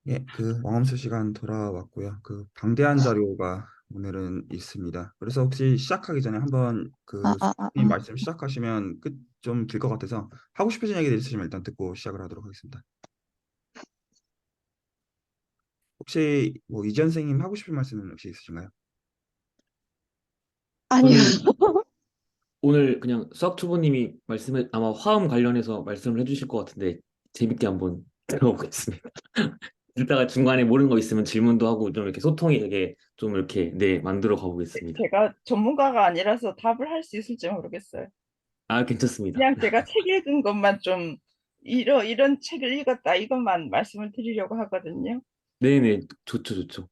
예, 그 왕엄수 시간 돌아왔고요. 그 방대한 자료가 오늘은 있습니다. 그래서 혹시 시작하기 전에 한번 아, 그 아, 아, 수님 말씀 시작하시면 끝 좀 길 것 같아서 하고 싶으신 얘기들 있으시면 일단 듣고 시작을 하도록 하겠습니다. 혹시 뭐 이전 선생님 하고 싶은 말씀은 혹시 있으신가요? 아니요. 저는 오늘 그냥 수학 초보님이 말씀을 아마 화음 관련해서 말씀을 해주실 것 같은데 재밌게 한번 들어보겠습니다. 듣다가 중간에 모르는 거 있으면 질문도 하고 좀 이렇게 소통이 되게 좀 이렇게 네 만들어 가보겠습니다. 제가 전문가가 아니라서 답을 할 수 있을지 모르겠어요. 아 괜찮습니다. 그냥 제가 책 읽은 것만 좀 이런 책을 읽었다 이것만 말씀을 드리려고 하거든요. 네네 좋죠 좋죠.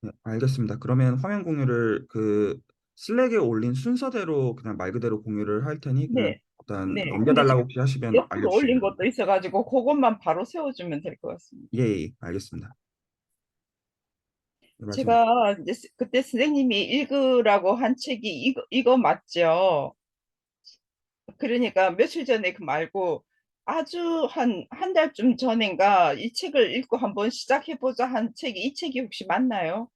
네, 알겠습니다. 그러면 화면 공유를 그 슬랙에 올린 순서대로 그냥 말 그대로 공유를 할 테니 그냥 네, 일단 네. 근데 넘겨달라고 지금 혹시 하시면 옆으로 알려주시면 올린 됩니다. 것도 있어가지고 그것만 바로 세워주면 될 것 같습니다. 예, 예, 알겠습니다. 네, 말씀해 주세요. 제가 이제 그때 선생님이 읽으라고 한 책이 이거 맞죠? 그러니까 며칠 전에 그 말고 아주 한 달쯤 전인가 이 책을 읽고 한번 시작해보자 한 책이 이 책이 혹시 맞나요?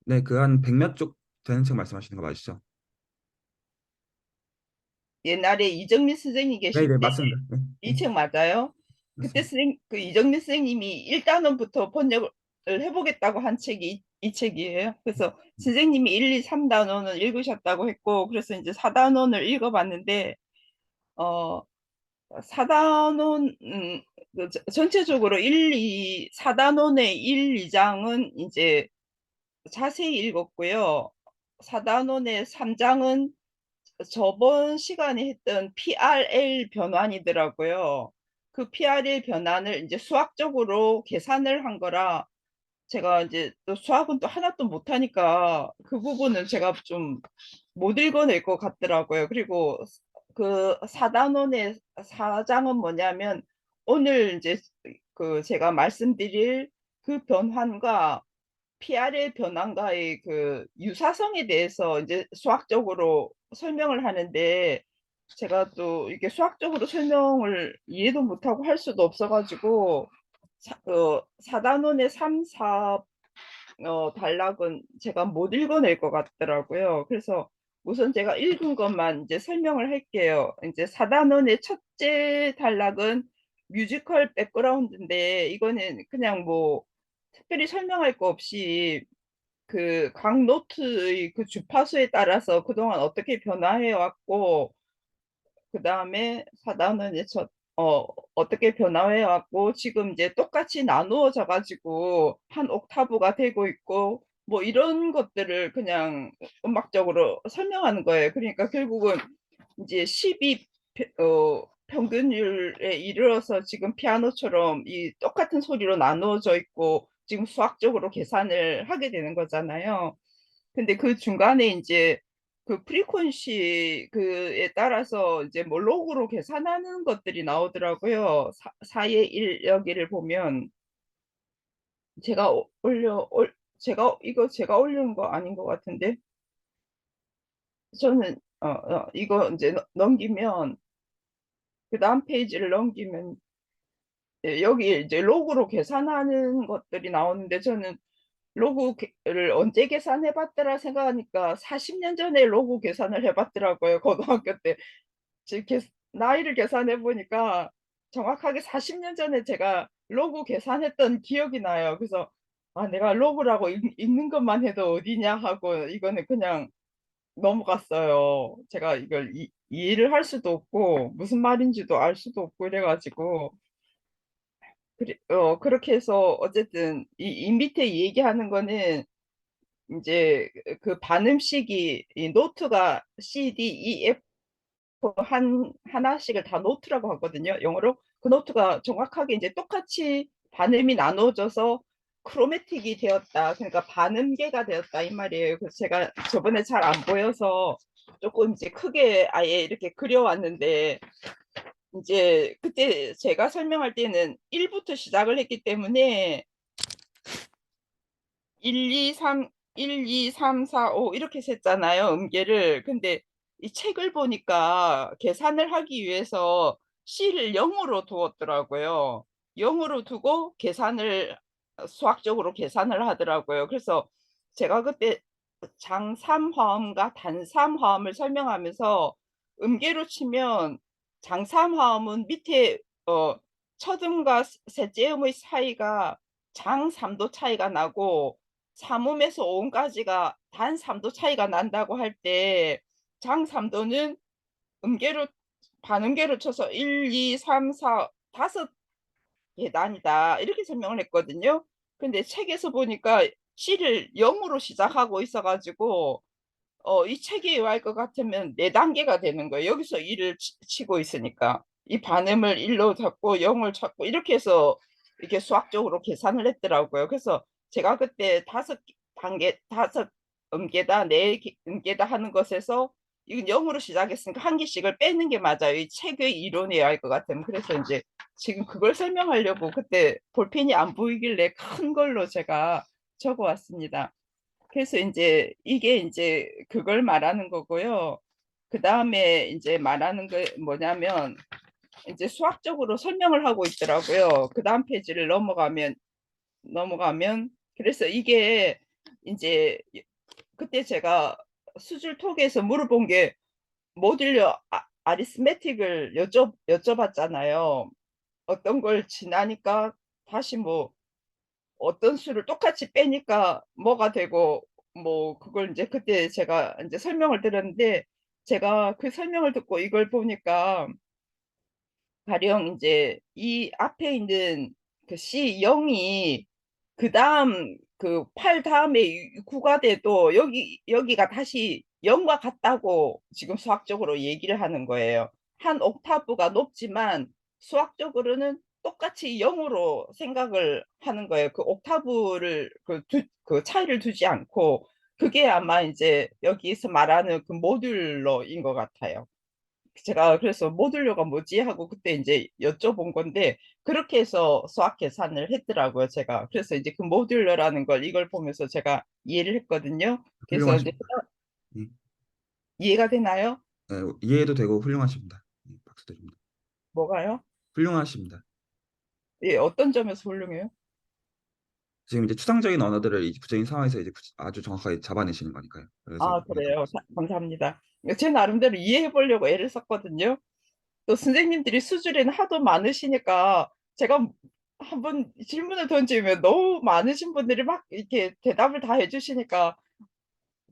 네, 그 한 100몇 쪽 되는 책 말씀하시는 거 맞으시죠? 옛날에 이정민 선생님 네, 계실 네, 때 맞습니다. 네, 이 네, 책 맞아요? 그때 맞습니다. 그 이정민 선생님이 1단원부터 번역을 해보겠다고 한 책이 이 책이에요. 그래서 선생님이 1, 2, 3단원을 읽으셨다고 했고 그래서 이제 4단원을 읽어봤는데 어 4단원 그 전체적으로 4단원의 1, 2장은 이제 자세히 읽었고요. 4단원의 3장은 저번 시간에 했던 PRL 변환이더라고요. 그 PRL 변환을 이제 수학적으로 계산을 한 거라 제가 이제 또 수학은 또 하나도 못하니까 그 부분은 제가 좀 못 읽어낼 것 같더라고요. 그리고 그 4단원의 4장은 뭐냐면 오늘 이제 그 제가 말씀드릴 그 변환과 PR의 변환과의 그 유사성에 대해서 이제 수학적으로 설명을 하는데 제가 또 이게 수학적으로 설명을 이해도 못하고 할 수도 없어가지고 4단원의 3, 4 단락은 제가 못 읽어낼 것 같더라고요. 그래서 우선 제가 읽은 것만 이제 설명을 할게요. 이제 4단원의 첫째 단락은 뮤지컬 백그라운드인데 이거는 그냥 뭐 특별히 설명할 거 없이 그 각 노트의 그 주파수에 따라서 그동안 어떻게 변화해 왔고 그 다음에 4단원의 어떻게 변화해 왔고 지금 이제 똑같이 나누어져 가지고 한 옥타브가 되고 있고 뭐 이런 것들을 그냥 음악적으로 설명하는 거예요. 그러니까 결국은 이제 12 평균율에 이르러서 지금 피아노처럼 이 똑같은 소리로 나누어져 있고 지금 수학적으로 계산을 하게 되는 거잖아요. 근데 그 중간에 이제 그 프리퀀시 그에 따라서 이제 뭐 로그로 계산하는 것들이 나오더라고요. 4의 1 여기를 보면 제가 제가 이거 제가 올린 거 아닌 것 같은데 저는 이거 이제 넘기면 그 다음 페이지를 넘기면 여기 이제 로그로 계산하는 것들이 나오는데 저는 로그를 언제 계산해 봤더라 생각하니까 40년 전에 로그 계산을 해 봤더라고요. 고등학교 때. 나이를 계산해 보니까 정확하게 40년 전에 제가 로그 계산했던 기억이 나요. 그래서 아, 내가 로그라고 읽는 것만 해도 어디냐 하고 이거는 그냥 넘어갔어요. 제가 이걸 이해를 할 수도 없고 무슨 말인지도 알 수도 없고 이래가지고 그렇게 해서 어쨌든 이 밑에 얘기하는 거는 이제 그 반음식이 이 노트가 C, D, E, F 하나씩을 다 노트라고 하거든요. 영어로 그 노트가 정확하게 이제 똑같이 반음이 나눠져서 크로매틱이 되었다. 그러니까 반음계가 되었다 이 말이에요. 그래서 제가 저번에 잘 안 보여서 조금 이제 크게 아예 이렇게 그려왔는데 이제 그때 제가 설명할 때는 1부터 시작을 했기 때문에 1, 2, 3, 1, 2, 3, 4, 5 이렇게 셌잖아요. 음계를. 근데 이 책을 보니까 계산을 하기 위해서 C를 0으로 두었더라고요. 0으로 두고 계산을 수학적으로 계산을 하더라고요. 그래서 제가 그때 장삼화음과 단삼화음을 설명하면서 음계로 치면 장삼화음은 밑에 첫음과 셋째 음의 사이가 장 3도 차이가 나고 삼음에서 오음까지가 단 3도 차이가 난다고 할 때 장 3도는 음계로 반음계로 쳐서 1, 2, 3, 4, 5 계단이다 이렇게 설명을 했거든요. 근데 책에서 보니까 C를 0으로 시작하고 있어가지고 이 책에 의할 것 같으면 4단계가 되는 거예요. 여기서 1을 치고 있으니까 이 반음을 1로 잡고 0을 찾고 이렇게 해서 이렇게 수학적으로 계산을 했더라고요. 그래서 제가 그때 5단계 5음계다 4음계다 하는 것에서 이건 0으로 시작했으니까 한 개씩을 빼는 게 맞아요. 이 책의 이론에 의할 것 같으면. 그래서 이제 지금 그걸 설명하려고 그때 볼펜이 안 보이길래 큰 걸로 제가 적어 왔습니다. 그래서 이제 이게 이제 그걸 말하는 거고요. 그 다음에 이제 말하는 게 뭐냐면 이제 수학적으로 설명을 하고 있더라고요. 그 다음 페이지를 넘어가면 그래서 이게 이제 그때 제가 수술톡에서 물어본 게 모듈러 아리스메틱을 여쭤봤잖아요. 어떤 걸 지나니까 다시 뭐 어떤 수를 똑같이 빼니까 뭐가 되고 뭐 그걸 이제 그때 제가 이제 설명을 드렸는데 제가 그 설명을 듣고 이걸 보니까 가령 이제 이 앞에 있는 그 C0이 그 다음 그 8 다음에 9가 돼도 여기가 다시 0과 같다고 지금 수학적으로 얘기를 하는 거예요. 한 옥타브가 높지만 수학적으로는 똑같이 0으로 생각을 하는 거예요. 그 옥타브를 그 차이를 두지 않고 그게 아마 이제 여기서 말하는 그 모듈러인 것 같아요. 제가 그래서 모듈러가 뭐지 하고 그때 이제 여쭤본 건데 그렇게 해서 수학 계산을 했더라고요 제가. 그래서 이제 그 모듈러라는 걸 이걸 보면서 제가 이해를 했거든요. 그래서 이제 훌륭하십니다. 예. 이해가 되나요? 네, 이해도 되고 훌륭하십니다. 예, 박수 드립니다. 뭐가요? 훌륭하십니다. 예, 어떤 점에서 훌륭해요? 지금 이제 추상적인 언어들을 이 구체적인 상황에서 이제 아주 정확하게 잡아내시는 거니까요. 그래서 아, 그래요. 감사합니다. 제 나름대로 이해해 보려고 애를 썼거든요. 또 선생님들이 수준에는 하도 많으시니까 제가 한번 질문을 던지면 너무 많으신 분들이 막 이렇게 대답을 다 해주시니까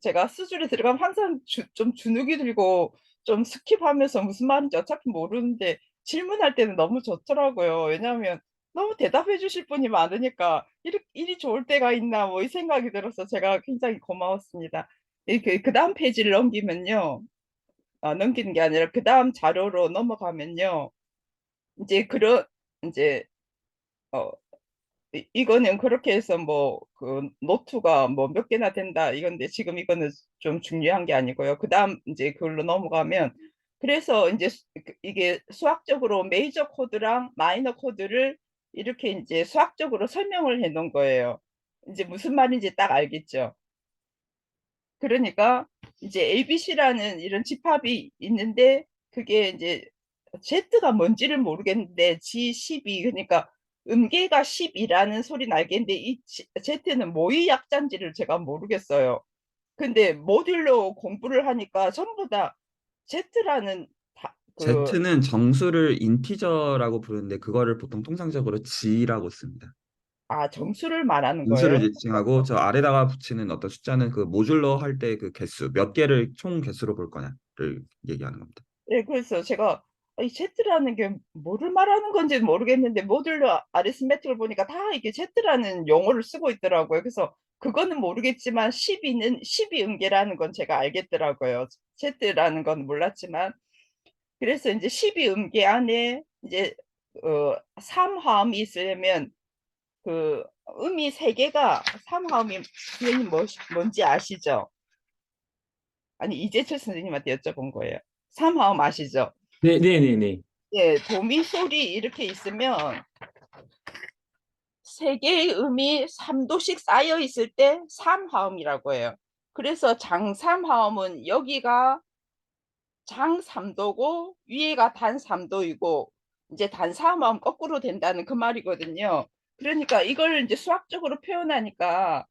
제가 수준에 들어가면 항상 좀 주눅이 들고 좀 스킵하면서 무슨 말인지 어차피 모르는데 질문할 때는 너무 좋더라고요. 왜냐하면 너무 대답해 주실 분이 많으니까 이리 좋을 때가 있나 뭐 이 생각이 들어서 제가 굉장히 고마웠습니다. 그 다음 페이지를 넘기면요. 넘기는 게 아니라 그 다음 자료로 넘어가면요. 이제 그런 이제 어 이거는 그렇게 해서 뭐 그 노트가 뭐 몇 개나 된다 이건데 지금 이거는 좀 중요한 게 아니고요. 그다음 이제 그걸로 넘어가면 그래서 이제 이게 수학적으로 메이저 코드랑 마이너 코드를 이렇게 이제 수학적으로 설명을 해 놓은 거예요. 이제 무슨 말인지 딱 알겠죠. 그러니까 이제 ABC라는 이런 집합이 있는데 그게 이제 Z가 뭔지를 모르겠는데 G12 그러니까 음계가 10이라는 소리는 알겠는데 이 Z는 뭐의 약자인지를 제가 모르겠어요. 근데 모듈로 공부를 하니까 전부 다 Z라는 그 Z는 정수를 인티저라고 부르는데 그거를 보통 통상적으로 G라고 씁니다. 정수를 말하는 거예요. 분수를 지칭하고 저 아래다가 붙이는 어떤 숫자는 그 모듈러 할 때 그 개수 몇 개를 총 개수로 볼 거냐를 얘기하는 겁니다. 네, 그래서 제가 이 Z라는 게 뭐를 말하는 건지 모르겠는데 모듈러 아리스메틱을 보니까 다 이게 Z라는 용어를 쓰고 있더라고요. 그래서 그거는 모르겠지만 12 음계라는 건 제가 알겠더라고요. Z라는 건 몰랐지만 그래서 이제 12 음계 안에 이제 3화음이 있으려면 그 음이 3개가 3화음이 선생님 뭔지 아시죠? 아니 이재철 선생님한테 여쭤본 거예요. 3화음 아시죠? 네, 네, 네, 네. 예, 도미 소리 이렇게 있으면 3개의 음이 3도씩 쌓여 있을 때 3화음이라고 해요. 그래서 장3화음은 여기가 장 3도고 위에가 단 3도이고 이제 단사함하면 거꾸로 된다는 그 말이거든요. 그러니까 이걸 이제 수학적으로 표현하니까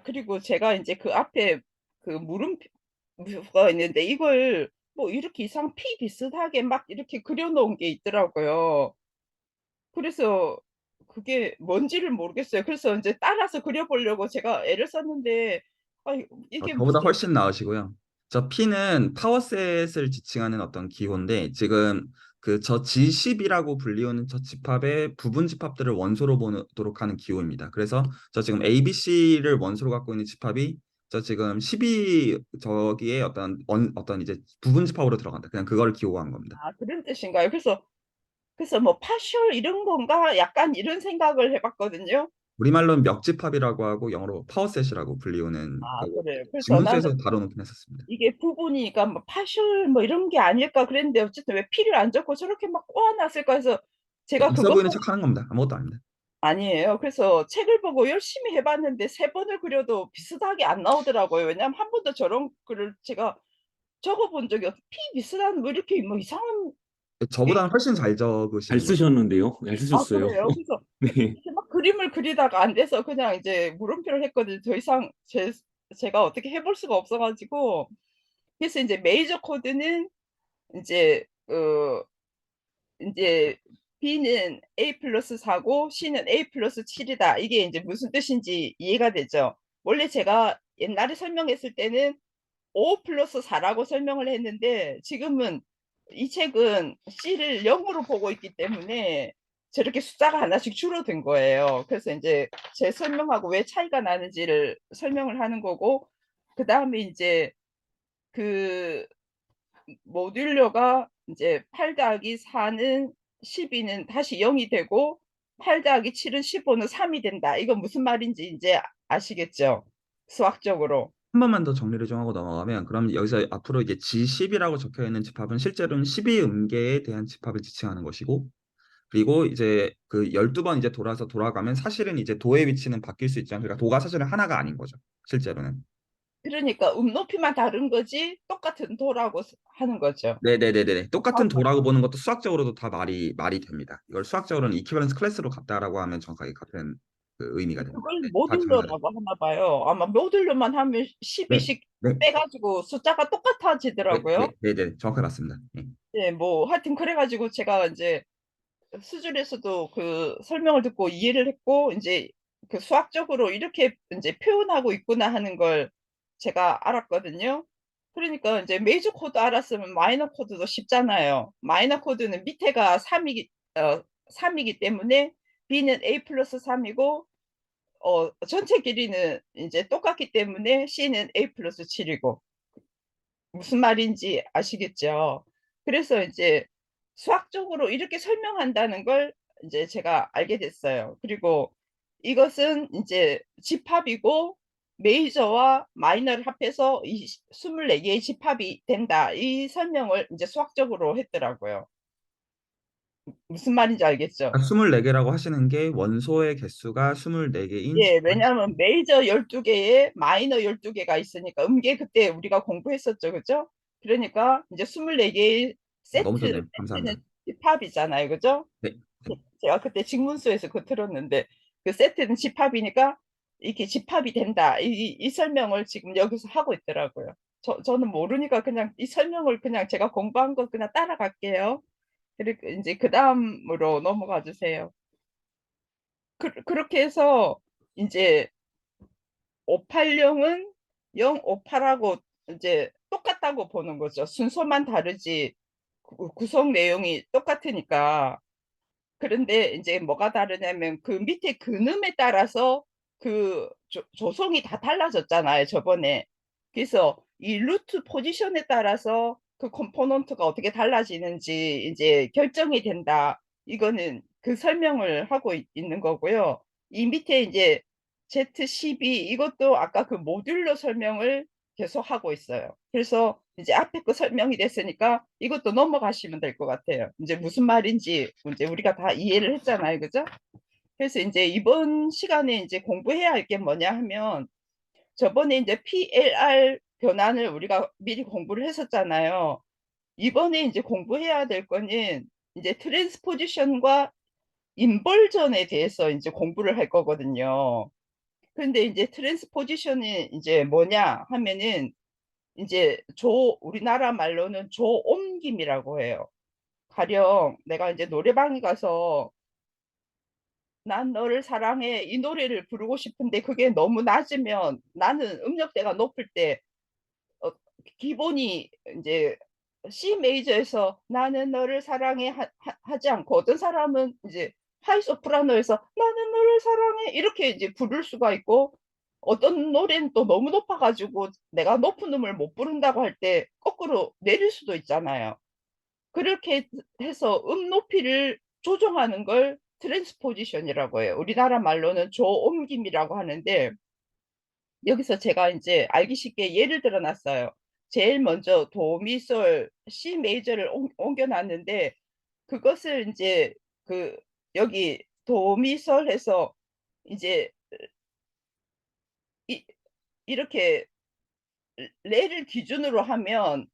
그리고 제가 이제 그 앞에 그 물음표가 있는데 이걸 뭐 이렇게 이상 피 비슷하게 막 이렇게 그려 놓은 게 있더라고요. 그래서 그게 뭔지를 모르겠어요. 그래서 이제 따라서 그려 보려고 제가 애를 썼는데 이게 저보다 무슨 훨씬 나으시고요. 저 P는 파워셋을 지칭하는 어떤 기호인데 지금 그 저 G10이라고 불리우는 저 집합의 부분 집합들을 원소로 보도록 하는 기호입니다. 그래서 저 지금 ABC를 원소로 갖고 있는 집합이 저 지금 12 저기에 어떤 이제 부분 집합으로 들어간다. 그냥 그걸 기호한 겁니다. 그런 뜻인가요? 그래서 뭐 파셜 이런 건가? 약간 이런 생각을 해봤거든요. 우리말로는 멱집합이라고 하고 영어로 파워셋이라고 불리우는 그 그래요. 그래서 나는 직문수에서 다뤄놓긴 했었습니다. 이게 부분이니까 뭐 파셜 뭐 이런 게 아닐까 그랬는데 어쨌든 왜 피를 안 적고 저렇게 막 꼬아놨을까 해서 제가 있어 그것 보이는 척 하는 겁니다. 아무것도 아닙니다. 아니에요. 그래서 책을 보고 열심히 해봤는데 3번을 그려도 비슷하게 안 나오더라고요. 왜냐하면 한 번도 저런 글을 제가 적어본 적이 피 비슷한 뭐 이렇게 뭐 이상한 게 저보다는 훨씬 잘 잘 적으시는 것 같아요. 쓰셨는데요. 잘 쓰셨어요. 그래요. 그래서 네. 이렇게 막 그림을 그리다가 안 돼서 그냥 이제 물음표를 했거든요. 더 이상 제가 어떻게 해볼 수가 없어가지고 그래서 이제 메이저 코드는 이제 이제 B는 A 플러스 4고 C는 A 플러스 7이다. 이게 이제 무슨 뜻인지 이해가 되죠. 원래 제가 옛날에 설명했을 때는 5 플러스 4라고 설명을 했는데 지금은 이 책은 C를 0으로 보고 있기 때문에 저렇게 숫자가 하나씩 줄어든 거예요. 그래서 이제 제 설명하고 왜 차이가 나는지를 설명을 하는 거고 그 다음에 이제 그 모듈러가 이제 8 더하기 4는 12는 다시 0이 되고 8 더하기 7은 15는 3이 된다. 이건 무슨 말인지 이제 아시겠죠? 수학적으로. 한 번만 더 정리를 좀 하고 넘어가면 그럼 여기서 앞으로 이제 G10이라고 적혀 있는 집합은 실제로는 12음계에 대한 집합을 지칭하는 것이고 그리고 이제 그 12번 이제 돌아가면 사실은 이제 도의 위치는 바뀔 수 있지만 그러니까 도가 사실은 하나가 아닌 거죠. 실제로는. 그러니까 높이만 다른 거지 똑같은 도라고 하는 거죠. 네네네네. 아, 똑같은 도라고 보는 것도 수학적으로도 다 말이 됩니다. 이걸 수학적으로는 이퀴밸런스 클래스로 갔다라고 하면 정확하게 같은 그 의미가 됩니다. 그걸 네, 다 가능하다. 모듈러라고 하나 봐요. 아마 모듈러만 하면 네, 12씩 네, 빼가지고 숫자가 네, 똑같아지더라고요. 네, 네, 네, 정확하게 맞습니다. 네. 네, 뭐 하여튼 그래가지고 제가 이제 수준에서도 그 설명을 듣고 이해를 했고 이제 그 수학적으로 이렇게 이제 표현하고 있구나 하는 걸 제가 알았거든요. 그러니까 이제 메이저 코드 알았으면 마이너 코드도 쉽잖아요. 마이너 코드는 밑에가 3이기 때문에 B는 A 플러스 3이고 전체 길이는 이제 똑같기 때문에 C는 A 플러스 7이고 무슨 말인지 아시겠죠? 그래서 이제 수학적으로 이렇게 설명한다는 걸 이제 제가 알게 됐어요. 그리고 이것은 이제 집합이고 메이저와 마이너를 합해서 이 24개의 집합이 된다. 이 설명을 이제 수학적으로 했더라고요. 무슨 말인지 알겠죠? 24개라고 하시는 게 원소의 개수가 24개인 예, 왜냐하면 메이저 12개에 마이너 12개가 있으니까 음계 그때 우리가 공부했었죠. 그죠? 그러니까 이제 24개의 너무 좋네요. 세트는 감사합니다. 집합이잖아요. 그죠? 네, 네. 제가 그때 직문수에서 그거 들었는데 그 세트는 집합이니까 이게 집합이 된다. 이 설명을 지금 여기서 하고 있더라고요. 저는 모르니까 그냥 이 설명을 그냥 제가 공부한 거 그냥 따라갈게요. 그리고 이제 그 다음으로 넘어가 주세요. 그렇게 해서 이제 580은 058하고 이제 똑같다고 보는 거죠. 순서만 다르지 구성 내용이 똑같으니까. 그런데 이제 뭐가 다르냐면 그 밑에 근음에 따라서 그 조성이 다 달라졌잖아요, 저번에. 그래서 이 루트 포지션에 따라서 그 컴포넌트가 어떻게 달라지는지 이제 결정이 된다. 이거는 그 설명을 하고 있는 거고요. 이 밑에 이제 Z12 이것도 아까 그 모듈러 설명을 계속 하고 있어요. 그래서 이제 앞에 거 설명이 됐으니까 이것도 넘어가시면 될 것 같아요. 이제 무슨 말인지 이제 우리가 다 이해를 했잖아요. 그죠? 그래서 이제 이번 시간에 이제 공부해야 할 게 뭐냐 하면 저번에 이제 PLR 변환을 우리가 미리 공부를 했었잖아요. 이번에 이제 공부해야 될 거는 이제 트랜스포지션과 인벌전에 대해서 이제 공부를 할 거거든요. 근데 이제 트랜스포지션이 이제 뭐냐 하면은 이제 우리나라 말로는 조옮김이라고 해요. 가령 내가 이제 노래방에 가서 난 너를 사랑해 이 노래를 부르고 싶은데 그게 너무 낮으면 나는 음역대가 높을 때 어, 기본이 이제 C 메이저에서 나는 너를 사랑해 하지 않고 어떤 사람은 이제 하이 소프라노에서 나는 너를 사랑해 이렇게 이제 부를 수가 있고 어떤 노래는 또 너무 높아가지고 내가 높은 음을 못 부른다고 할 때 거꾸로 내릴 수도 있잖아요. 그렇게 해서 음 높이를 조정하는 걸 트랜스포지션이라고 해요. 우리나라 말로는 조옮김이라고 하는데 여기서 제가 이제 알기 쉽게 예를 들어 놨어요. 제일 먼저 도미솔 C 메이저를 옮겨놨는데 그것을 이제 그 여기 도미솔해서 이제 이렇게 레를 기준으로 하면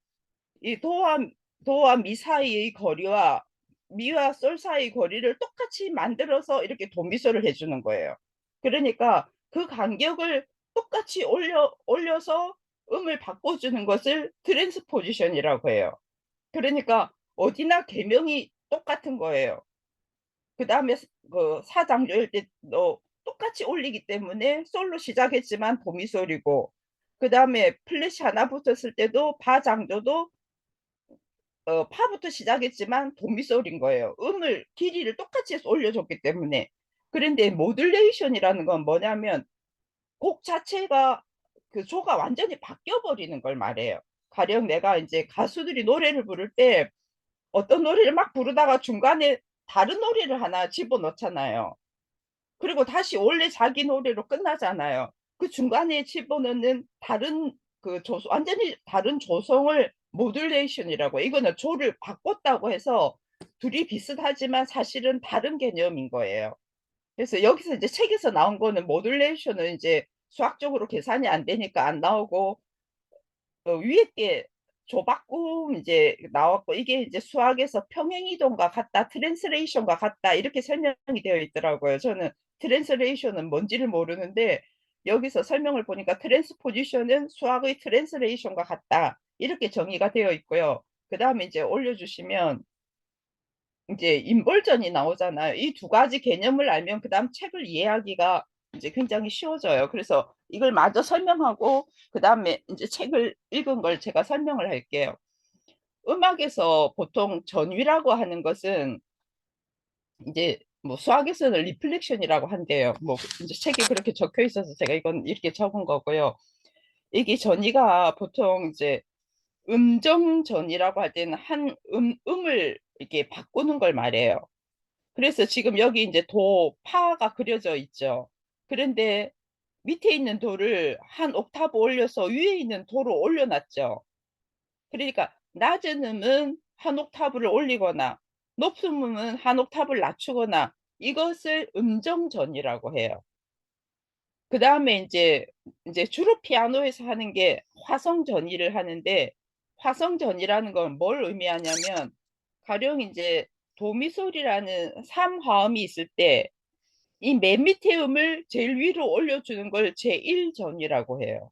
이 도와 미 사이의 거리와 미와 솔 사이의 거리를 똑같이 만들어서 이렇게 도미솔을 해주는 거예요. 그러니까 그 간격을 똑같이 올려서 음을 바꿔주는 것을 트랜스포지션이라고 해요. 그러니까 어디나 계명이 똑같은 거예요. 그 다음에 그 사장조일 때도 똑같이 올리기 때문에 솔로 시작했지만 도미솔이고 그 다음에 플래시 하나 붙었을 때도 바장조도 파부터 시작했지만 도미솔인 거예요. 음을 길이를 똑같이 해서 올려줬기 때문에. 그런데 모듈레이션이라는 건 뭐냐면 곡 자체가 그 조가 완전히 바뀌어 버리는 걸 말해요. 가령 내가 이제 가수들이 노래를 부를 때 어떤 노래를 막 부르다가 중간에 다른 노래를 하나 집어넣잖아요. 그리고 다시 원래 자기 노래로 끝나잖아요. 그 중간에 집어넣는 다른 완전히 다른 조성을 모듈레이션이라고 해요. 이거는 조를 바꿨다고 해서 둘이 비슷하지만 사실은 다른 개념인 거예요. 그래서 여기서 이제 책에서 나온 거는 모듈레이션은 이제 수학적으로 계산이 안 되니까 안 나오고 위에 게 조바꿈 이제 나왔고 이게 이제 수학에서 평행이동과 같다, 트랜스레이션과 같다 이렇게 설명이 되어 있더라고요. 저는 트랜스레이션은 뭔지를 모르는데 여기서 설명을 보니까 트랜스포지션은 수학의 트랜스레이션과 같다 이렇게 정의가 되어 있고요. 그 다음에 이제 올려주시면 이제 인벌전이 나오잖아요. 이 두 가지 개념을 알면 그 다음 책을 이해하기가 이제 굉장히 쉬워져요. 그래서 이걸 마저 설명하고 그 다음에 이제 책을 읽은 걸 제가 설명을 할게요. 음악에서 보통 전위라고 하는 것은 이제 뭐 수학에서는 리플렉션이라고 한대요. 뭐 이제 책에 그렇게 적혀 있어서 제가 이건 이렇게 적은 거고요. 이게 전위가 보통 이제 음정전이라고 할 때는 한 음을 이렇게 바꾸는 걸 말해요. 그래서 지금 여기 이제 도, 파가 그려져 있죠. 그런데 밑에 있는 도를 한 옥타브 올려서 위에 있는 도로 올려놨죠. 그러니까 낮은 음은 한 옥타브를 올리거나 높은 음은 한 옥타브를 낮추거나 이것을 음정전이라고 해요. 그 다음에 이제 주로 피아노에서 하는 게 화성전이를 하는데 화성전이라는 건 뭘 의미하냐면 가령 이제 도미솔이라는 3화음이 있을 때 이 맨 밑에 음을 제일 위로 올려주는 걸 제1전이라고 해요.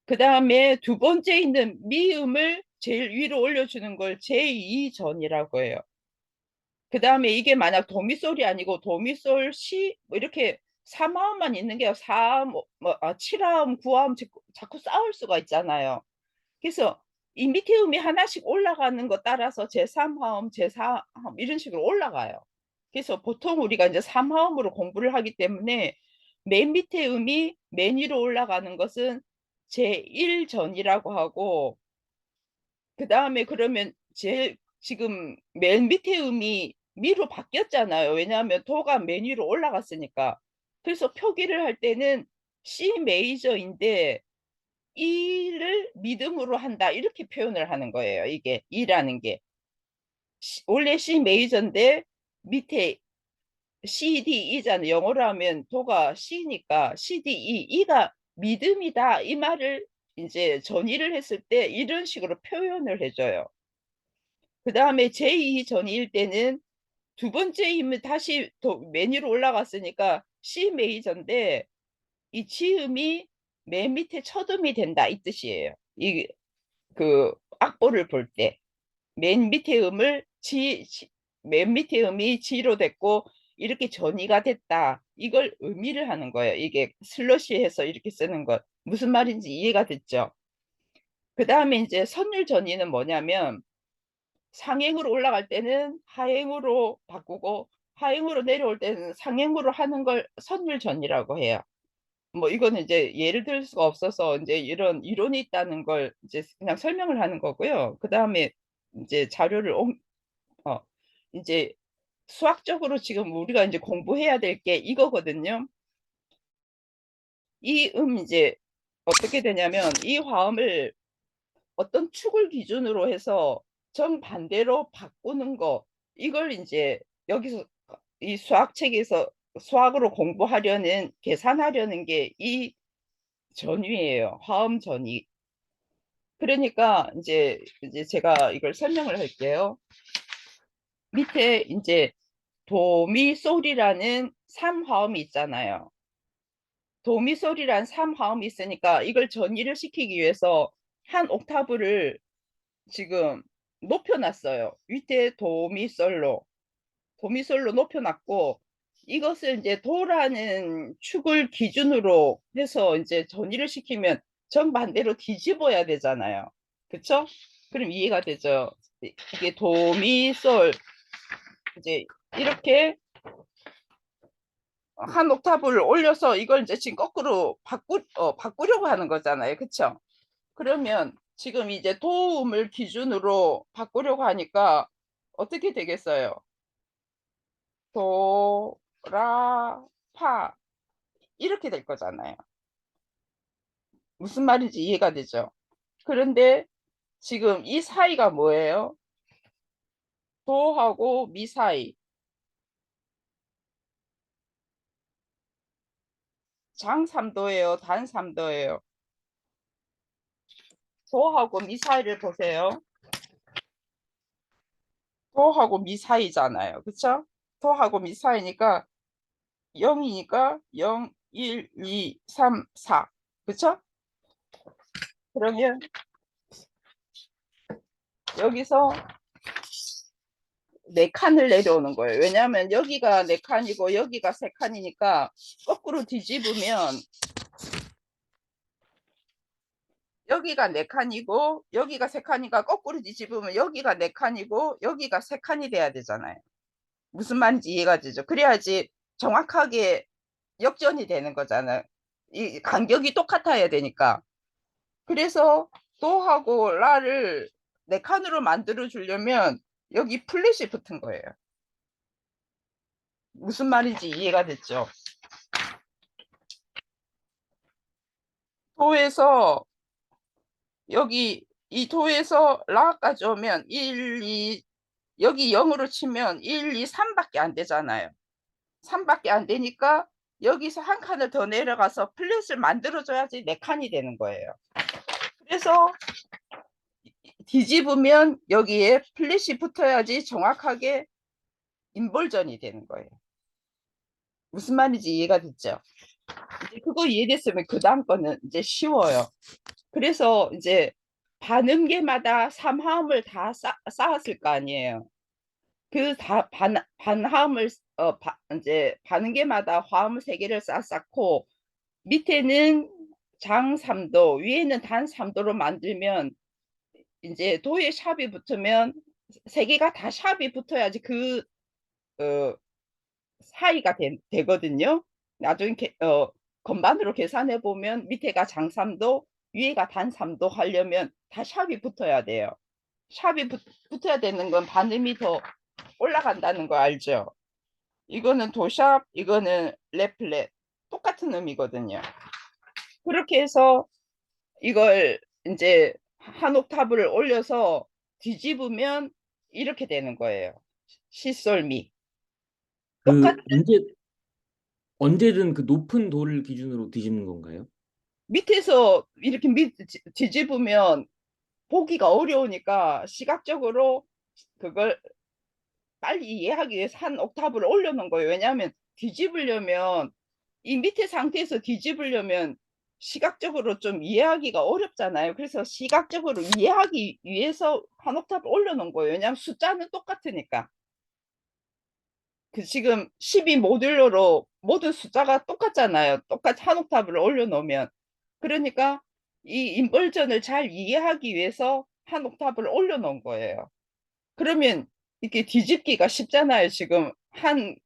그 다음에 두 번째 있는 미음을 제일 위로 올려주는 걸 제2전이라고 해요. 그 다음에 이게 만약 도미솔이 아니고 도미솔 시 뭐 이렇게 3화음만 있는 게 4, 7화음, 9화음 자꾸 싸울 수가 있잖아요. 그래서 이 밑에 음이 하나씩 올라가는 것 따라서 제3화음, 제4화음 이런 식으로 올라가요. 그래서 보통 우리가 이제 3화음으로 공부를 하기 때문에 맨 밑에 음이 맨 위로 올라가는 것은 제1전이라고 하고 그 다음에 그러면 제일 지금 맨 밑에 음이 미로 바뀌었잖아요. 왜냐하면 도가 맨 위로 올라갔으니까. 그래서 표기를 할 때는 C 메이저인데 이를 미듬으로 한다 이렇게 표현을 하는 거예요. 이게 이라는 게 원래 C 메이저인데 밑에 C, D, E잖아요. 영어로 하면 도가 C니까 C, D, E, E가 믿음이다 이 말을 이제 전이를 했을 때 이런 식으로 표현을 해줘요. 그 다음에 제2 전이일 때는 두 번째 힘이 다시 메뉴로 올라갔으니까 C 메이저인데 이 지음이 맨 밑에 첫 음이 된다 이 뜻이에요. 이 그 악보를 볼 때 맨 밑에 음을 맨 밑에 음이 G로 됐고 이렇게 전이가 됐다. 이걸 의미를 하는 거예요. 이게 슬러시해서 이렇게 쓰는 것. 무슨 말인지 이해가 됐죠? 그 다음에 이제 선율 전이는 뭐냐면 상행으로 올라갈 때는 하행으로 바꾸고 하행으로 내려올 때는 상행으로 하는 걸 선율 전이라고 해요. 뭐 이거는 이제 예를 들 수가 없어서 이제 이런 이론이 있다는 걸 이제 그냥 설명을 하는 거고요. 그 다음에 이제 자료를 어, 이제 수학적으로 지금 우리가 이제 공부해야 될 게 이거거든요. 이 이제 어떻게 되냐면 이 화음을 어떤 축을 기준으로 해서 정반대로 바꾸는 거 이걸 이제 여기서 이 수학책에서 수학으로 공부하려는 계산하려는 게 이 전위예요. 화음 전위. 그러니까 이제 제가 이걸 설명을 할게요. 밑에 이제 도미솔이라는 3화음이 있잖아요. 도미솔이란 3화음이 있으니까 이걸 전이를 시키기 위해서 한 옥타브를 지금 높여놨어요. 밑에 도미솔로 높여놨고 이것을 이제 도라는 축을 기준으로 해서 이제 전이를 시키면 정반대로 뒤집어야 되잖아요. 그쵸? 그럼 이해가 되죠? 이게 도미솔 이제 이렇게 한 옥타브를 올려서 이걸 이제 지금 거꾸로 바꾸려고 하는 거잖아요. 그쵸? 그러면 지금 이제 도움을 기준으로 바꾸려고 하니까 어떻게 되겠어요? 도, 라, 파 이렇게 될 거잖아요. 무슨 말인지 이해가 되죠? 그런데 지금 이 사이가 뭐예요? 도하고 미 사이. 장 3도예요? 단 3도예요? 도하고 미 사이를 보세요. 도하고 미 사이잖아요. 그쵸? 도하고 미 사이니까 0이니까 0, 1, 2, 3, 4. 그쵸? 그러면 여기서 4칸을 내려오는 거예요. 왜냐하면 여기가 4칸이고 여기가 3칸이니까 거꾸로 뒤집으면 여기가 4칸이고 여기가 3칸이니까 거꾸로 뒤집으면 여기가 4칸이고 여기가 3칸이 돼야 되잖아요. 무슨 말인지 이해가 되죠? 그래야지 정확하게 역전이 되는 거잖아요. 이 간격이 똑같아야 되니까. 그래서 도하고 라를 4칸으로 만들어 주려면 여기 플랫이 붙은 거예요. 무슨 말인지 이해가 됐죠? 도에서 여기 이 도에서 라까지 오면 1, 2 여기 0으로 치면 1, 2, 3밖에 안 되잖아요. 3밖에 안 되니까 여기서 한 칸을 더 내려가서 플랫을 만들어줘야지 4칸이 되는 거예요. 그래서 뒤집으면 여기에 플랫이 붙어야지 정확하게 인볼전이 되는 거예요. 무슨 말인지 이해가 됐죠? 이제 그거 이해됐으면 그 다음 거는 이제 쉬워요. 그래서 이제 반음계마다 3화음을 다 쌓았을 거 아니에요. 그 다 반화음을 이제 반음계마다 화음을 3개를 쌓고 밑에는 장 3도 위에는 단 3도로 만들면 이제 도에 샵이 붙으면 3개가 다 샵이 붙어야지 그 사이가 되거든요. 나중에 건반으로 계산해 보면 밑에가 장 3도 위에가 단 3도 하려면 다 샵이 붙어야 돼요. 샵이 붙어야 되는 건 반음이 더 올라간다는 거 알죠? 이거는 도샵, 이거는 레플렛 똑같은 음이거든요. 그렇게 해서 이걸 이제 한 옥타브를 올려서 뒤집으면 이렇게 되는 거예요. 시솔미. 똑같 그 언제든 그 높은 도를 기준으로 뒤집는 건가요? 밑에서 이렇게 뒤집으면 보기가 어려우니까 시각적으로 그걸 빨리 이해하기 위해서 한 옥타브를 올려놓은 거예요. 왜냐하면 뒤집으려면 이 밑에 상태에서 뒤집으려면 시각적으로 좀 이해하기가 어렵잖아요. 그래서 시각적으로 이해하기 위해서 한 옥타브 올려놓은 거예요. 왜냐하면 숫자는 똑같으니까. 그 지금 12 모듈러로 모든 숫자가 똑같잖아요. 똑같이 한 옥타브를 올려놓으면. 그러니까 이 인버전을 잘 이해하기 위해서 한 옥타브를 올려놓은 거예요. 그러면 이렇게 뒤집기가 쉽잖아요. 지금 한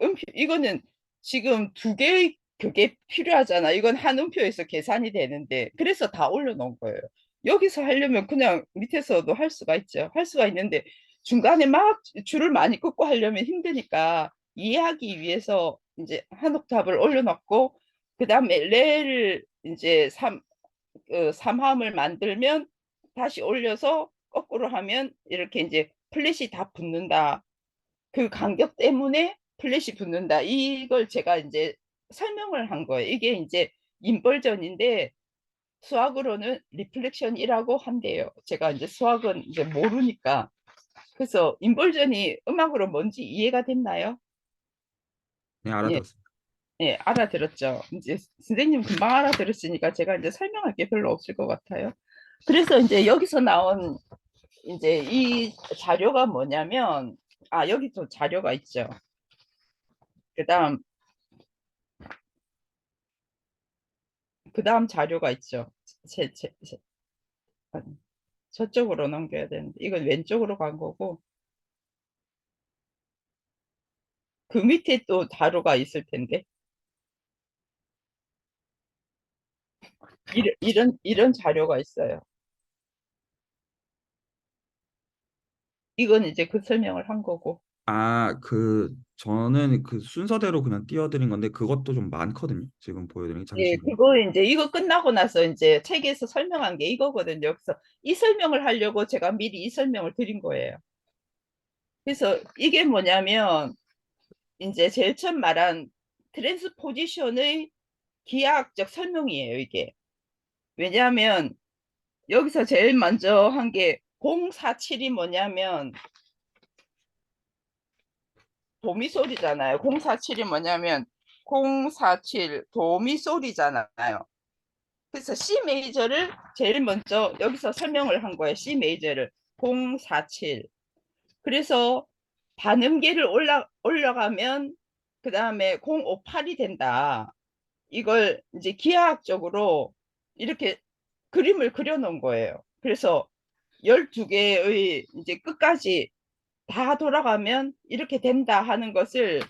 음표, 이거는 지금 두 개의 그게 필요하잖아. 이건 한 음표에서 계산이 되는데, 그래서 다 올려놓은 거예요. 여기서 하려면 그냥 밑에서도 할 수가 있죠. 할 수가 있는데, 중간에 막 줄을 많이 긋고 하려면 힘드니까 이해하기 위해서 이제 한 옥탑을 올려놓고, 그 다음에 레를 이제 3함을 만들면 다시 올려서 거꾸로 하면 이렇게 이제 플랫이 다 붙는다. 그 간격 때문에 플랫이 붙는다. 이걸 제가 이제 설명을 한 거예요. 이게 이제 인벌전인데 수학으로는 리플렉션이라고 한대요. 제가 이제 수학은 이제 모르니까. 그래서 인벌전이 음악으로 뭔지 이해가 됐나요? 네, 예, 알아들었습니다. 예, 알아들었죠. 이제 선생님 금방 알아들었으니까 제가 이제 설명할 게 별로 없을 것 같아요. 그래서 이제 여기서 나온 이제 이 자료가 뭐냐면, 아, 여기 또 자료가 있죠. 그다음 그다음 자료가 있죠. 아니, 저쪽으로 넘겨야 되는데 이건 왼쪽으로 간 거고, 그 밑에 또 자료가 있을 텐데, 이런 자료가 있어요. 이건 이제 그 설명을 한 거고. 아, 저는 그 순서대로 그냥 띄워드린 건데 그것도 좀 많거든요. 지금 보여드린 게 예, 잠시만요. 그거 이제 이거 끝나고 나서 이제 책에서 설명한 게 이거거든요. 그래서 이 설명을 하려고 제가 미리 이 설명을 드린 거예요. 그래서 이게 뭐냐면 이제 제일 처음 말한 트랜스포지션의 기하학적 설명이에요, 이게. 왜냐하면 여기서 제일 먼저 한 게 047이 뭐냐면 도미솔이잖아요. 047이 뭐냐면 047 도미솔이잖아요. 그래서 C 메이저를 제일 먼저 여기서 설명을 한 거예요. C 메이저를 047. 그래서 반음계를 올라가면 그 다음에 058이 된다. 이걸 이제 기하학적으로 이렇게 그림을 그려놓은 거예요. 그래서 12개의 이제 끝까지 다 돌아가면 이렇게 된다 하는 것을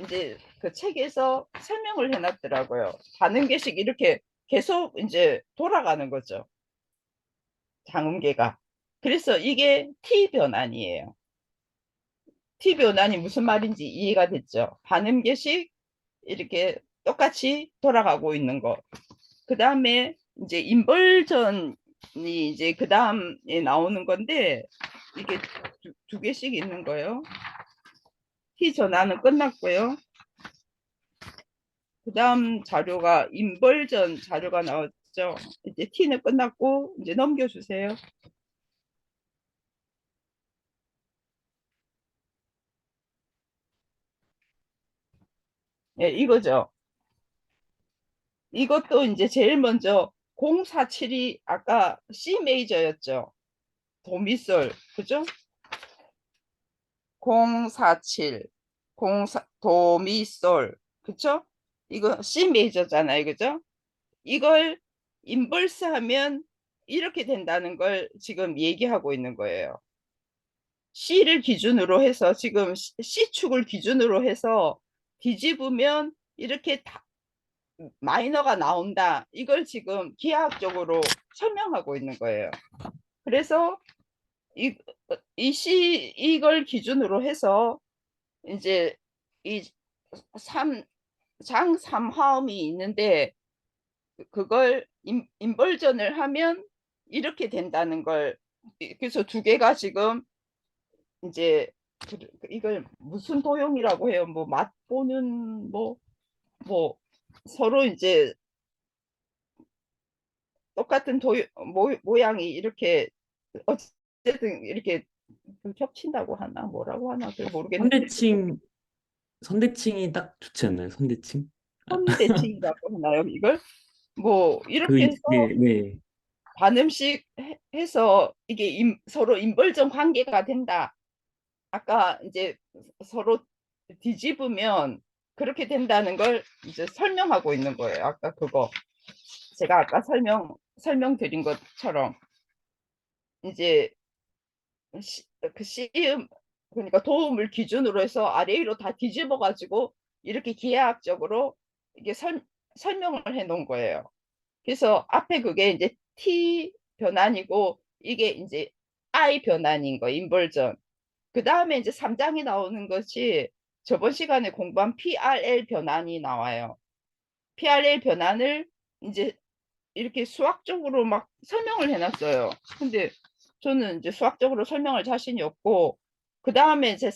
이제 그 책에서 설명을 해놨더라고요. 반응계식 이렇게 계속 이제 돌아가는 거죠. 장음계가. 그래서 이게 T 변환이에요. T 변환이 무슨 말인지 이해가 됐죠. 반음계식 이렇게 똑같이 돌아가고 있는 거. 그 다음에 이제 인벌전이 이제 그 다음에 나오는 건데, 이게 두 개씩 있는 거예요. T 전환은 끝났고요. 그 다음 자료가 인벌전 자료가 나왔죠. 이제 T는 끝났고 이제 넘겨주세요. 예, 이거죠. 이것도 이제 제일 먼저 047이 아까 C 메이저였죠. 도미솔, 그죠? 047, 04, 도미솔, 그쵸? 이거 C 메이저잖아요, 그죠? 이걸 인버스 하면 이렇게 된다는 걸 지금 얘기하고 있는 거예요. C를 기준으로 해서 지금 C축을 기준으로 해서 뒤집으면 이렇게 마이너가 나온다. 이걸 지금 기하학적으로 설명하고 있는 거예요. 그래서 이 C 이걸 기준으로 해서 이제 이 3, 장 3화음이 있는데 그걸 인벌전을 하면 이렇게 된다는 걸, 그래서 두 개가 지금 이제 이걸 무슨 도형이라고 해요? 뭐 맛보는 뭐 서로 이제 똑같은 모양이 이렇게 어쨌든 이렇게 그 겹친다고 하나 뭐라고 하나 그걸 모르겠는데 선대칭이 딱 좋지 않나요? 선대칭? 선대칭이라고 하나요 이걸? 뭐 그 이렇게 해서 이게 네. 반음씩 해서 이게 서로 인벌전 관계가 된다. 아까 이제 서로 뒤집으면 그렇게 된다는 걸 이제 설명하고 있는 거예요. 아까 그거 제가 아까 설명드린 것처럼 이제 그 씨음 그러니까 도움을 기준으로 해서 아래 위로 다 뒤집어 가지고 이렇게 기하학적으로 이게 설명을 해 놓은 거예요. 그래서 앞에 그게 이제 T 변환이고 이게 이제 I 변환인 거 인벌전. 그 다음에 이제 3장이 나오는 것이 저번 시간에 공부한 PRL 변환이 나와요. PRL 변환을 이제 이렇게 수학적으로 막 설명을 해놨어요. 근데 저는 이제 수학적으로 설명할 자신이 없고, 그 다음에 이제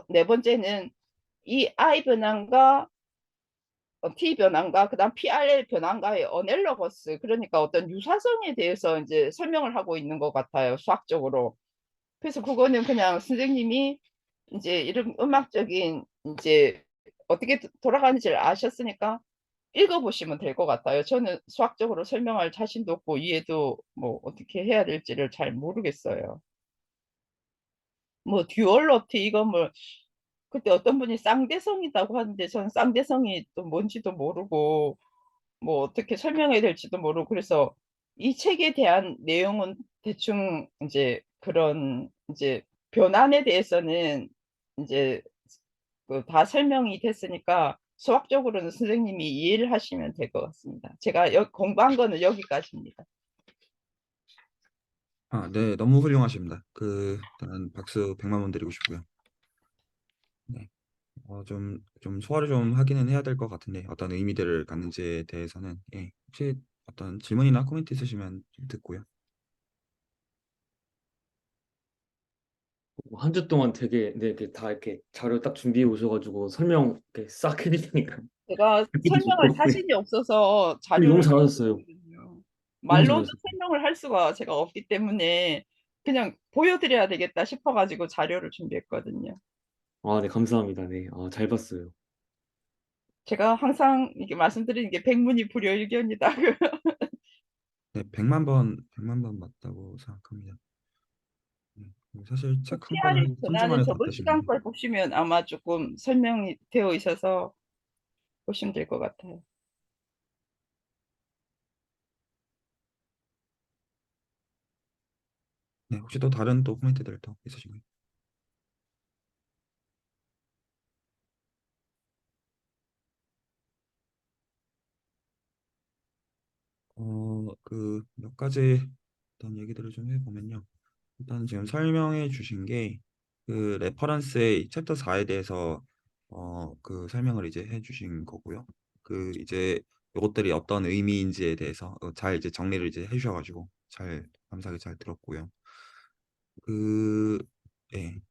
네 번째는 이 I 변환과 T 변환과 그다음 PRL 변환과의 어넬러거스 그러니까 어떤 유사성에 대해서 이제 설명을 하고 있는 것 같아요. 수학적으로. 그래서 그거는 그냥 선생님이 이제 이런 음악적인 이제 어떻게 돌아가는지를 아셨으니까 읽어보시면 될 것 같아요. 저는 수학적으로 설명할 자신도 없고 이해도 뭐 어떻게 해야 될지를 잘 모르겠어요. 뭐 듀얼러티 이거 뭐 그때 어떤 분이 쌍대성이라고 하는데 전 쌍대성이 또 뭔지도 모르고 뭐 어떻게 설명해야 될지도 모르고 그래서 이 책에 대한 내용은 대충 이제 그런 이제 변환에 대해서는 이제 그다 설명이 됐으니까 수학적으로는 선생님이 이해를 하시면 될 것 같습니다. 제가 공부한 거는 여기까지입니다. 아, 네, 너무 훌륭하십니다. 일단 박수 100만 원 드리고 싶고요. 네, 좀 소화를 좀 하기는 해야 될 것 같은데 어떤 의미들을 갖는지에 대해서는 혹시 어떤 질문이나 코멘트 있으시면 좀 듣고요. 한 주 동안 되게 네, 이렇게 다 이렇게 자료 딱 준비해 오셔가지고 설명 이렇게 싹 해주시니까 제가 듣기도 설명할 좋고 네. 자신이 없어서 너무 자료를 잘하셨어요. 준비했거든요. 너무 말로는 잘하셨어요. 설명을 할 수가 제가 없기 때문에 그냥 보여드려야 되겠다 싶어가지고 자료를 준비했거든요. 아, 네, 감사합니다. 네, 잘 봤어요. 제가 항상 이렇게 말씀드리는 게 백문이 불여일견이다. 네, 100만 번 맞다고 생각합니다. 네, 사실 책 한 권을 PR의 한 3주 전환은 만에 다 저번 시간 뜨시는데 걸 보시면 아마 조금 설명이 되어 있어서 보시면 될 것 같아요. 네, 혹시 또 다른 또 코멘트들 더 있으신가요? 몇 가지 어떤 얘기들을 좀 해보면요. 일단 지금 설명해 주신 게 레퍼런스의 챕터 4에 대해서 설명을 이제 해 주신 거고요. 이제 이것들이 어떤 의미인지에 대해서 잘 이제 정리를 이제 해 주셔가지고 잘 감사하게 잘 들었고요. 그, 예.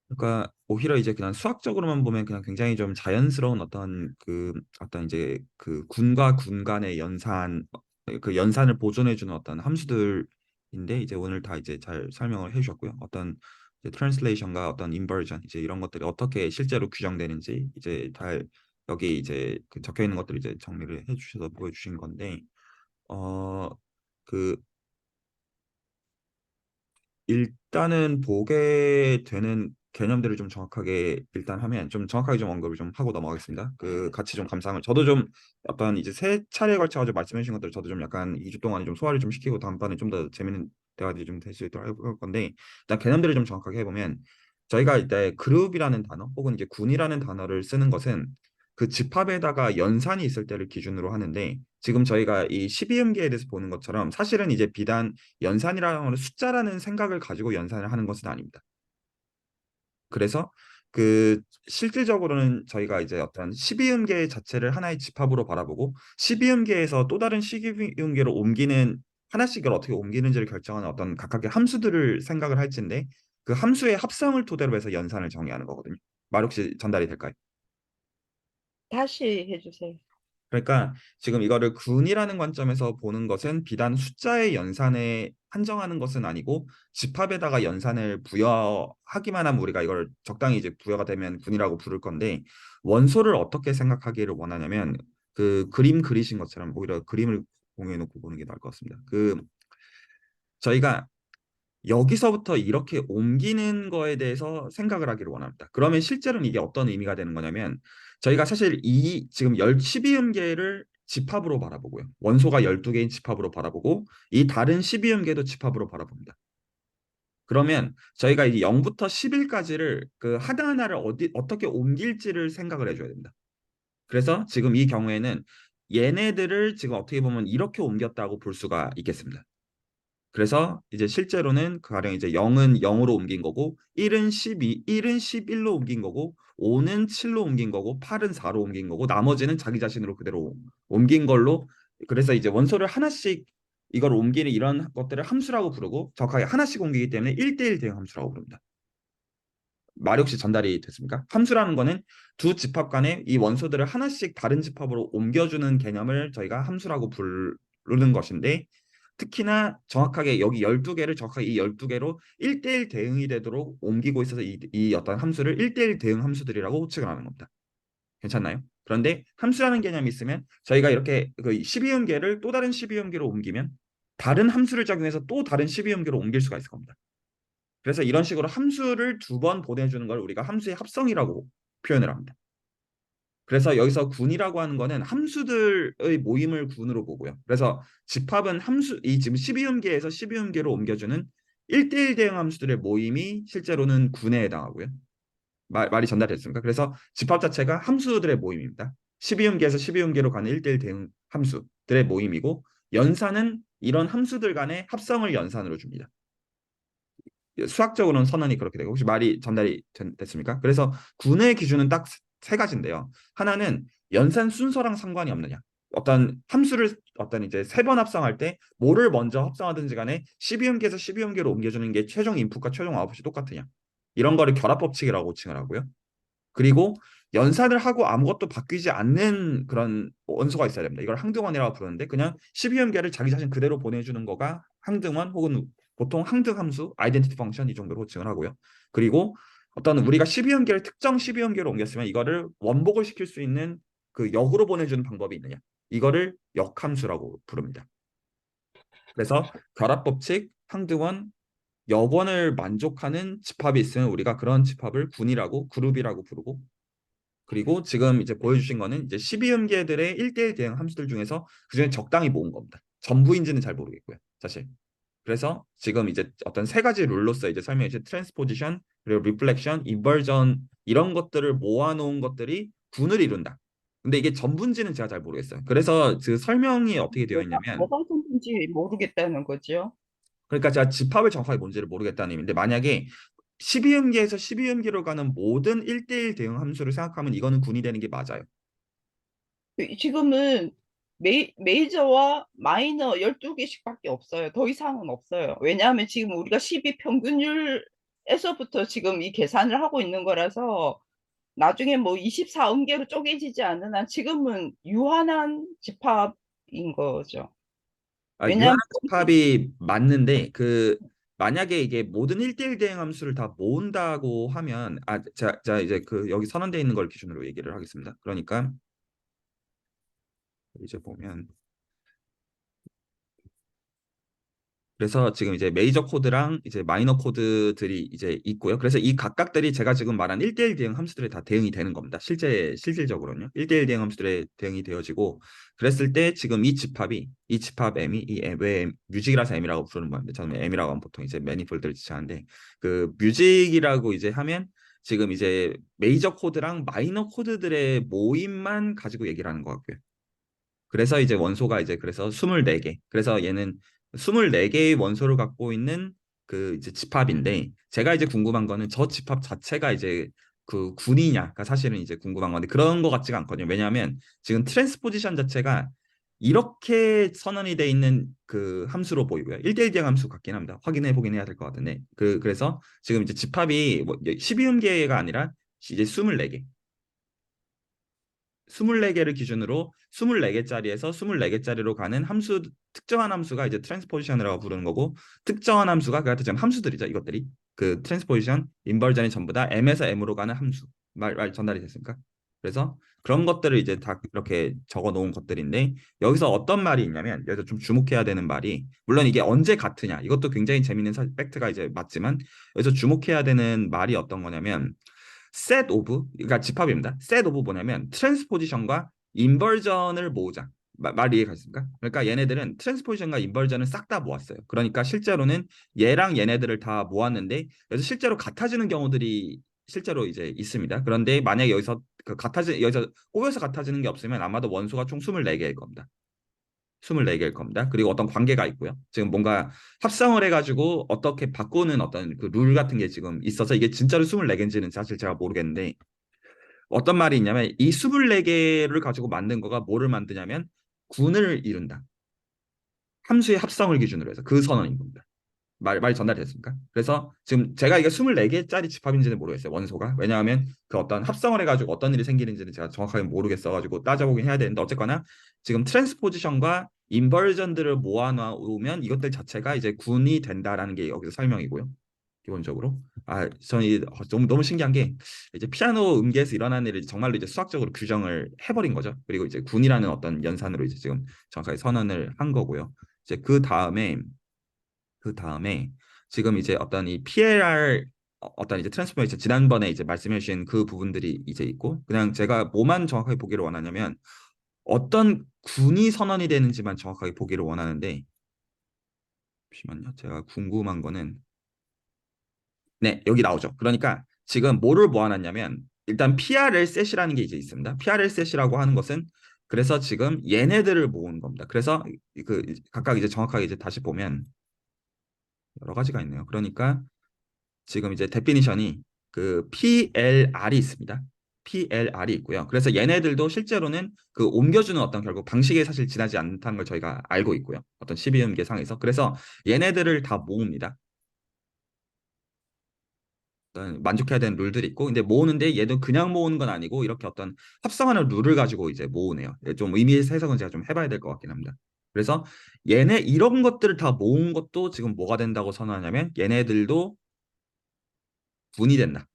그러니까 오히려 이제 그냥 수학적으로만 보면 그냥 굉장히 좀 자연스러운 어떤 이제 그 군과 군 간의 그 연산을 보존해 주는 어떤 함수들인데 이제 오늘 다 이제 잘 설명을 해 주셨고요. 어떤 이제 트랜슬레이션과 어떤 인버전 이제 이런 것들이 어떻게 실제로 규정되는지 이제 잘 여기 이제 적혀 있는 것들을 이제 정리를 해 주셔서 보여주신 건데 어 그 일단은 보게 되는 개념들을 좀 정확하게 일단 하면 좀 정확하게 좀 언급을 좀 하고 넘어가겠습니다. 같이 좀 감상을 저도 좀 어떤 이제 세 차례에 걸쳐가지고 말씀해 주신 것들 저도 좀 약간 2주 동안에 좀 소화를 좀 시키고 다음번에 좀 더 재밌는 대화들이 좀 될 수 있도록 할 건데 일단 개념들을 좀 정확하게 해보면 저희가 이때 그룹이라는 단어 혹은 이제 군이라는 단어를 쓰는 것은 그 집합에다가 연산이 있을 때를 기준으로 하는데 지금 저희가 이 12음계에 대해서 보는 것처럼 사실은 이제 비단 연산이라는 건 숫자라는 생각을 가지고 연산을 하는 것은 아닙니다. 그래서 실질적으로는 저희가 이제 어떤 12음계 자체를 하나의 집합으로 바라보고 12음계에서 또 다른 12음계로 옮기는 하나씩을 어떻게 옮기는지를 결정하는 어떤 각각의 함수들을 생각을 할지인데 그 함수의 합성을 토대로 해서 연산을 정의하는 거거든요. 말 혹시 전달이 될까요? 다시 해주세요. 그러니까 지금 이거를 군이라는 관점에서 보는 것은 비단 숫자의 연산에 한정하는 것은 아니고 집합에다가 연산을 부여하기만 하면 우리가 이걸 적당히 이제 부여가 되면 군이라고 부를 건데 원소를 어떻게 생각하기를 원하냐면 그 그림 그리신 것처럼 오히려 그림을 공유해 놓고 보는 게 나을 것 같습니다. 그 저희가 여기서부터 이렇게 옮기는 거에 대해서 생각을 하기를 원합니다. 그러면 실제로는 이게 어떤 의미가 되는 거냐면 저희가 사실 이 지금 12음계를 집합으로 바라보고요. 원소가 12개인 집합으로 바라보고 이 다른 12음계도 집합으로 바라봅니다. 그러면 저희가 이제 0부터 10일까지를 그 하나하나를 어떻게 옮길지를 생각을 해줘야 됩니다. 그래서 지금 이 경우에는 얘네들을 지금 어떻게 보면 이렇게 옮겼다고 볼 수가 있겠습니다. 그래서 이제 실제로는 가령 이제 0은 0으로 옮긴 거고 1은 12, 1은 11로 옮긴 거고 5는 7로 옮긴 거고 8은 4로 옮긴 거고 나머지는 자기 자신으로 그대로 옮긴 걸로 그래서 이제 원소를 하나씩 이걸 옮기는 이런 것들을 함수라고 부르고 정확하게 하나씩 옮기기 때문에 1대1 대응 함수라고 부릅니다. 말이 혹시 전달이 됐습니까? 함수라는 거는 두 집합 간에 이 원소들을 하나씩 다른 집합으로 옮겨주는 개념을 저희가 함수라고 부르는 것인데 특히나 정확하게 여기 12개를 정확하게 이 12개로 1대1 대응이 되도록 옮기고 있어서 이 어떤 함수를 1대1 대응 함수들이라고 호칭을 하는 겁니다. 괜찮나요? 그런데 함수라는 개념이 있으면 저희가 이렇게 그 12음계를 또 다른 12음계로 옮기면 다른 함수를 적용해서 또 다른 12음계로 옮길 수가 있을 겁니다. 그래서 이런 식으로 함수를 두 번 보내주는 걸 우리가 함수의 합성이라고 표현을 합니다. 그래서 여기서 군이라고 하는 거는 함수들의 모임을 군으로 보고요. 그래서 집합은 이 지금 12음계에서 12음계로 옮겨주는 1대1 대응 함수들의 모임이 실제로는 군에 해당하고요. 말이 전달됐습니까? 그래서 집합 자체가 함수들의 모임입니다. 12음계에서 12음계로 가는 1대1 대응 함수들의 모임이고 연산은 이런 함수들 간의 합성을 연산으로 줍니다. 수학적으로는 선언이 그렇게 되고 혹시 말이 전달이 됐습니까? 그래서 군의 기준은 딱 세 가지인데요. 하나는 연산 순서랑 상관이 없느냐. 어떤 함수를 어떤 이제 세 번 합성할 때 뭐를 먼저 합성하든지 간에 12음계에서 12음계로 옮겨주는 게 최종 인풋과 최종 아웃풋이 똑같으냐. 이런 거를 결합법칙이라고 칭을 하고요. 그리고 연산을 하고 아무것도 바뀌지 않는 그런 원소가 있어야 됩니다. 이걸 항등원이라고 부르는데 그냥 12음계를 자기 자신 그대로 보내주는 거가 항등원 혹은 보통 항등 함수, 아이덴티티 펑션 이 정도로 호칭을 하고요. 그리고 어떤 우리가 12음계를 특정 12음계로 옮겼으면 이거를 원복을 시킬 수 있는 그 역으로 보내주는 방법이 있느냐. 이거를 역함수라고 부릅니다. 그래서 결합법칙, 항등원, 역원을 만족하는 집합이 있으면 우리가 그런 집합을 군이라고 그룹이라고 부르고 그리고 지금 이제 보여주신 거는 이제 12음계들의 1대1 대응 함수들 중에서 그중에 적당히 모은 겁니다. 전부인지는 잘 모르겠고요. 사실. 그래서 지금 이제 어떤 세 가지 룰로서 이제 설명해 주신 트랜스포지션, 그리고 리플렉션, 인버전 이런 것들을 모아놓은 것들이 분을 이룬다. 근데 이게 전부인지는 제가 잘 모르겠어요. 그래서 그 설명이 어떻게 되어 있냐면 뭐가 문제인지 모르겠다는 거죠. 그러니까 제가 집합을 정확하게 뭔지를 모르겠다는 의미인데 만약에 12음계에서 12음계로 가는 모든 1대1 대응 함수를 생각하면 이거는 군이 되는 게 맞아요. 지금은 메이저와 마이너 12개씩밖에 없어요. 더 이상은 없어요. 왜냐하면 지금 우리가 12 평균율에서부터 지금 이 계산을 하고 있는 거라서 나중에 뭐 24음계로 쪼개지지 않는 한 지금은 유한한 집합인 거죠. 유한한 왜냐하면 집합이 맞는데 그 만약에 이게 모든 1대1 대응 함수를 다 모은다고 하면 자 이제 그 여기 선언되어 있는 걸 기준으로 얘기를 하겠습니다. 그러니까 이제 보면 그래서 지금 이제 메이저 코드랑 이제 마이너 코드들이 이제 있고요. 그래서 이 각각들이 제가 지금 말한 1대1 대응 함수들에 다 대응이 되는 겁니다. 실질적으로는요. 1대1 대응 함수들에 대응이 되어지고 그랬을 때 지금 이 집합 M이 왜 뮤직이라서 M이라고 부르는 건데 저는 M이라고 하면 보통 이제 매니폴드를 지칭하는데 그 뮤직이라고 이제 하면 지금 이제 메이저 코드랑 마이너 코드들의 모임만 가지고 얘기를 하는 것 같고요. 그래서 이제 원소가 이제 그래서 24개. 그래서 얘는 24개의 원소를 갖고 있는 그 이제 집합인데 제가 이제 궁금한 거는 저 집합 자체가 이제 그 군이냐가 사실은 이제 궁금한 건데 그런 거 같지가 않거든요. 왜냐하면 지금 트랜스포지션 자체가 이렇게 선언이 돼 있는 그 함수로 보이고요. 1대1 대응 함수 같긴 합니다. 확인해 보긴 해야 될 것 같은데 그래서 지금 이제 집합이 뭐 12음계가 아니라 이제 24개. 24개를 기준으로 24개짜리에서 24개짜리로 가는 함수 특정한 함수가 이제 트랜스포지션이라고 부르는 거고 특정한 함수가 그한테 지금 함수들이죠. 이것들이 그 트랜스포지션, 인버전이 전부 다 m에서 m으로 가는 함수. 말 전달이 됐습니까? 그래서 그런 것들을 이제 다 이렇게 적어 놓은 것들인데 여기서 어떤 말이 있냐면 여기서 좀 주목해야 되는 말이 물론 이게 언제 같으냐 이것도 굉장히 재밌는 팩트가 이제 맞지만 여기서 주목해야 되는 말이 어떤 거냐면 set of 그러니까 집합입니다. set of 뭐냐면 트랜스포지션과 인버전을 모으자. 말 이해가십니까? 그러니까 얘네들은 트랜스포지션과 인버전을 싹 다 모았어요. 그러니까 실제로는 얘랑 얘네들을 다 모았는데 그래서 실제로 같아지는 경우들이 실제로 이제 있습니다. 그런데 만약에 여기서 꼬여서 같아지는 게 없으면 아마도 원소가 총 24개일 겁니다. 24개일 겁니다. 그리고 어떤 관계가 있고요. 지금 뭔가 합성을 해가지고 어떻게 바꾸는 어떤 그 룰 같은 게 지금 있어서 이게 진짜로 24개인지는 사실 제가 모르겠는데 어떤 말이 있냐면 이 24개를 가지고 만든 거가 뭐를 만드냐면 군을 이룬다. 함수의 합성을 기준으로 해서 그 선언인 겁니다. 말 전달됐습니까? 그래서 지금 제가 이게 24개짜리 집합인지는 모르겠어요. 원소가. 왜냐하면 그 어떤 합성을 해가지고 어떤 일이 생기는지는 제가 정확하게 모르겠어가지고 따져보긴 해야 되는데 어쨌거나 지금 트랜스포지션과 인버전들을 모아놓으면 이것들 자체가 이제 군이 된다라는 게 여기서 설명이고요. 기본적으로. 저는 너무 신기한 게 이제 피아노 음계에서 일어나는 일을 정말로 이제 수학적으로 규정을 해버린 거죠. 그리고 이제 군이라는 어떤 연산으로 이제 지금 정확하게 선언을 한 거고요. 이제 그 다음에 지금 이제 어떤 이 PLR 어떤 이제 트랜스포메이션 지난번에 이제 말씀해 주신 그 부분들이 이제 있고 그냥 제가 뭐만 정확하게 보기를 원하냐면 어떤 군이 선언이 되는지만 정확하게 보기를 원하는데 잠시만요. 제가 궁금한 거는 네, 여기 나오죠. 그러니까 지금 뭐를 모아놨냐면 일단 PRL 셋이라는 게 이제 있습니다. PRL 셋이라고 하는 것은 그래서 지금 얘네들을 모은 겁니다. 그래서 그 각각 이제 정확하게 이제 다시 보면 여러 가지가 있네요. 그러니까 지금 이제 데피니션이 그 PLR이 있습니다. PLR이 있고요. 그래서 얘네들도 실제로는 그 옮겨주는 어떤 결국 방식에 사실 지나지 않다는 걸 저희가 알고 있고요. 어떤 12음계 상에서. 그래서 얘네들을 다 모읍니다. 어떤 만족해야 되는 룰들이 있고 근데 모으는데 얘도 그냥 모으는 건 아니고 이렇게 어떤 합성하는 룰을 가지고 이제 모으네요. 좀 의미 해석은 제가 좀 해봐야 될 것 같긴 합니다. 그래서 얘네 이런 것들을 다 모은 것도 지금 뭐가 된다고 선언하냐면 얘네들도 분이 된다.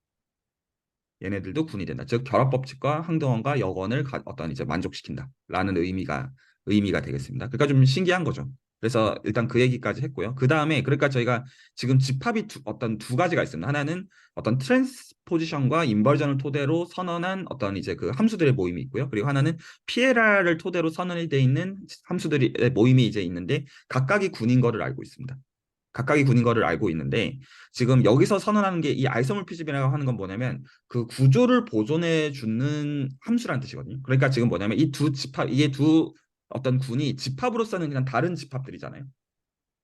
얘네들도 군이 된다. 즉 결합 법칙과 항등원과 역원을 어떤 이제 만족시킨다라는 의미가 되겠습니다. 그러니까 좀 신기한 거죠. 그래서 일단 그 얘기까지 했고요. 그 다음에 그러니까 저희가 지금 집합이 어떤 두 가지가 있습니다. 하나는 어떤 트랜스포지션과 인버전을 토대로 선언한 어떤 이제 그 함수들의 모임이 있고요. 그리고 하나는 PLR을 토대로 선언이 돼 있는 함수들의 모임이 이제 있는데 각각이 군인 거를 알고 있습니다. 각각이 군인 거를 알고 있는데 지금 여기서 선언하는 게 이 아이소몰피즘이라고 하는 건 뭐냐면 그 구조를 보존해 주는 함수라는 뜻이거든요. 그러니까 지금 뭐냐면 이 두 집합 이게 두 어떤 군이 집합으로서는 그냥 다른 집합들이잖아요.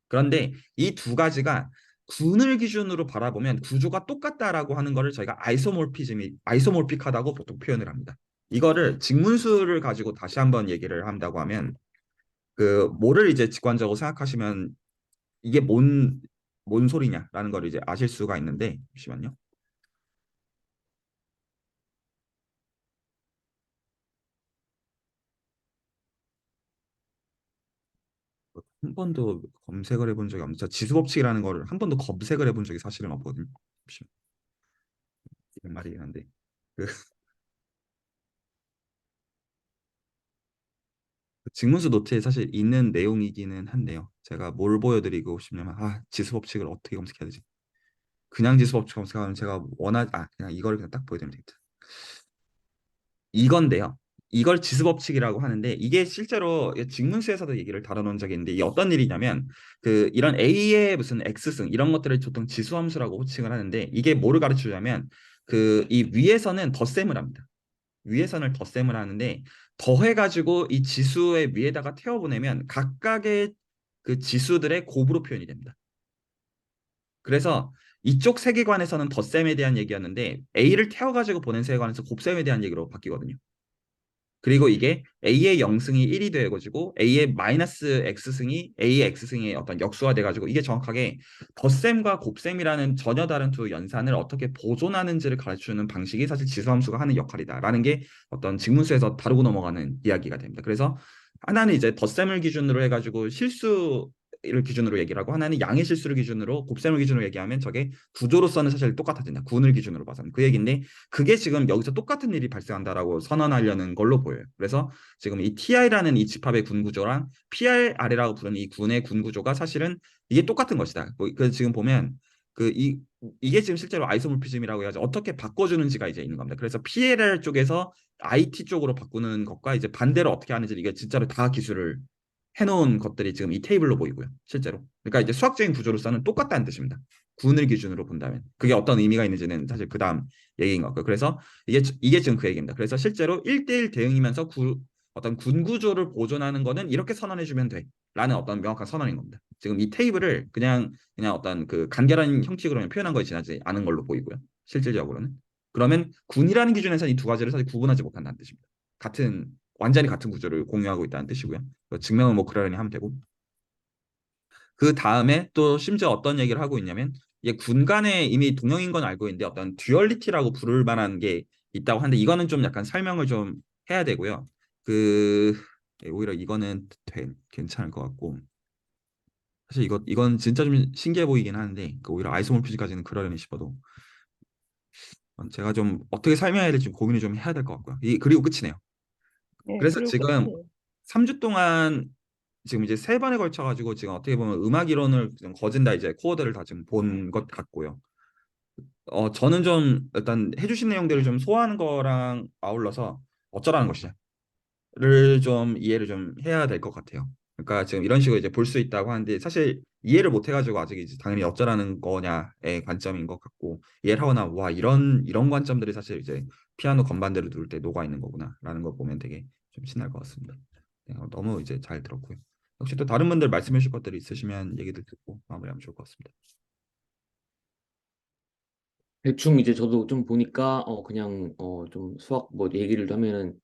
그런데 이 두 가지가 군을 기준으로 바라보면 구조가 똑같다라고 하는 거를 저희가 아이소몰픽하다고 보통 표현을 합니다. 이거를 직문수를 가지고 다시 한번 얘기를 한다고 하면 그 뭐를 이제 직관적으로 생각하시면 이게 뭔 소리냐라는 걸 이제 아실 수가 있는데 잠시만요. 한 번도 검색을 해본 적이 없는데 지수법칙이라는 거를 한 번도 검색을 해본 적이 사실은 없거든요. 잠시만요. 이런 말이긴 한데 그 직문수 노트에 사실 있는 내용이기는 한데요. 제가 뭘 보여드리고 싶냐면 지수법칙을 어떻게 검색해야 되지? 그냥 지수법칙 검색하면 제가 그냥 이걸 그냥 딱 보여드리면 되겠다. 이건데요. 이걸 지수법칙이라고 하는데 이게 실제로 직문수에서도 얘기를 다뤄놓은 적이 있는데 이게 어떤 일이냐면 그 이런 A의 무슨 X승 이런 것들을 보통 지수함수라고 호칭을 하는데 이게 뭐를 가르쳐주냐면 그 이 위에서는 덧셈을 합니다. 위에서는 덧셈을 하는데 더해가지고 이 지수의 위에다가 태워보내면 각각의 그 지수들의 곱으로 표현이 됩니다. 그래서 이쪽 세계관에서는 덧셈에 대한 얘기였는데 A를 태워가지고 보낸 세계관에서 곱셈에 대한 얘기로 바뀌거든요. 그리고 이게 A의 0승이 1이 돼가지고 A의 마이너스 X승이 A의 X승의 어떤 역수가 돼가지고 이게 정확하게 덧셈과 곱셈이라는 전혀 다른 두 연산을 어떻게 보존하는지를 가르치는 방식이 사실 지수함수가 하는 역할이다라는 게 어떤 직문수에서 다루고 넘어가는 이야기가 됩니다. 그래서 하나는 이제 덧셈을 기준으로 해가지고 실수를 기준으로 얘기를 하고 하나는 양의 실수를 기준으로 곱셈을 기준으로 얘기하면 저게 구조로서는 사실 똑같아진다. 구분을 기준으로 봐서는 그 얘기인데 그게 지금 여기서 똑같은 일이 발생한다라고 선언하려는 걸로 보여요. 그래서 지금 이 TI라는 이 집합의 군 구조랑 PRR이라고 부르는 이 군의 군 구조가 사실은 이게 똑같은 것이다. 그 지금 보면 이게 지금 실제로 아이소모피즘이라고 해가지고 어떻게 바꿔주는지가 이제 있는 겁니다. 그래서 PLR 쪽에서 IT 쪽으로 바꾸는 것과 이제 반대로 어떻게 하는지 이게 진짜로 다 기술을 해놓은 것들이 지금 이 테이블로 보이고요. 실제로. 그러니까 이제 수학적인 구조로서는 똑같다는 뜻입니다. 군을 기준으로 본다면 그게 어떤 의미가 있는지는 사실 그 다음 얘기인 것 같고요. 그래서 이게 지금 그 얘기입니다. 그래서 실제로 1대1 대응이면서 어떤 군 구조를 보존하는 거는 이렇게 선언해주면 돼라는 어떤 명확한 선언인 겁니다. 지금 이 테이블을 그냥 어떤 그 간결한 형식으로 표현한 거에 지나지 않은 걸로 보이고요. 실질적으로는. 그러면 군이라는 기준에서 이 두 가지를 사실 구분하지 못한다는 뜻입니다. 완전히 같은 구조를 공유하고 있다는 뜻이고요. 증명은 뭐 그러려니 하면 되고. 그 다음에 또 심지어 어떤 얘기를 하고 있냐면 이게 군 간에 이미 동형인 건 알고 있는데 어떤 듀얼리티라고 부를 만한 게 있다고 하는데 이거는 좀 약간 설명을 좀 해야 되고요. 그 오히려 이거는 괜찮을 것 같고 사실 이건 진짜 좀 신기해 보이긴 하는데 오히려 아이소모피즘까지는 그러려니 싶어도 제가 좀 어떻게 설명해야 될지 고민을 좀 해야 될 것 같고요. 그리고 끝이네요. 예, 그래서 그리고 지금 끝이에요. 3주 동안 지금 이제 3번에 걸쳐 가지고 지금 어떻게 보면 음악 이론을 좀 거진다 이제 코어들을 다 지금 본 것 같고요. 저는 좀 일단 해주신 내용들을 좀 소화하는 거랑 아울러서 어쩌라는 것이냐를 좀 이해를 좀 해야 될 것 같아요. 그러니까 지금 이런 식으로 이제 볼 수 있다고 하는데 사실 이해를 못 해가지고 아직 이제 당연히 어쩌라는 거냐의 관점인 것 같고 이해를 하거나 와 이런 관점들이 사실 이제 피아노 건반들을 누를 때 녹아 있는 거구나라는 걸 보면 되게 좀 신날 것 같습니다. 네, 너무 이제 잘 들었고요. 혹시 또 다른 분들 말씀해 주실 것들이 있으시면 얘기들 듣고 마무리하면 좋을 것 같습니다. 대충 이제 저도 좀 보니까 그냥 좀 수학 뭐 얘기를 하면은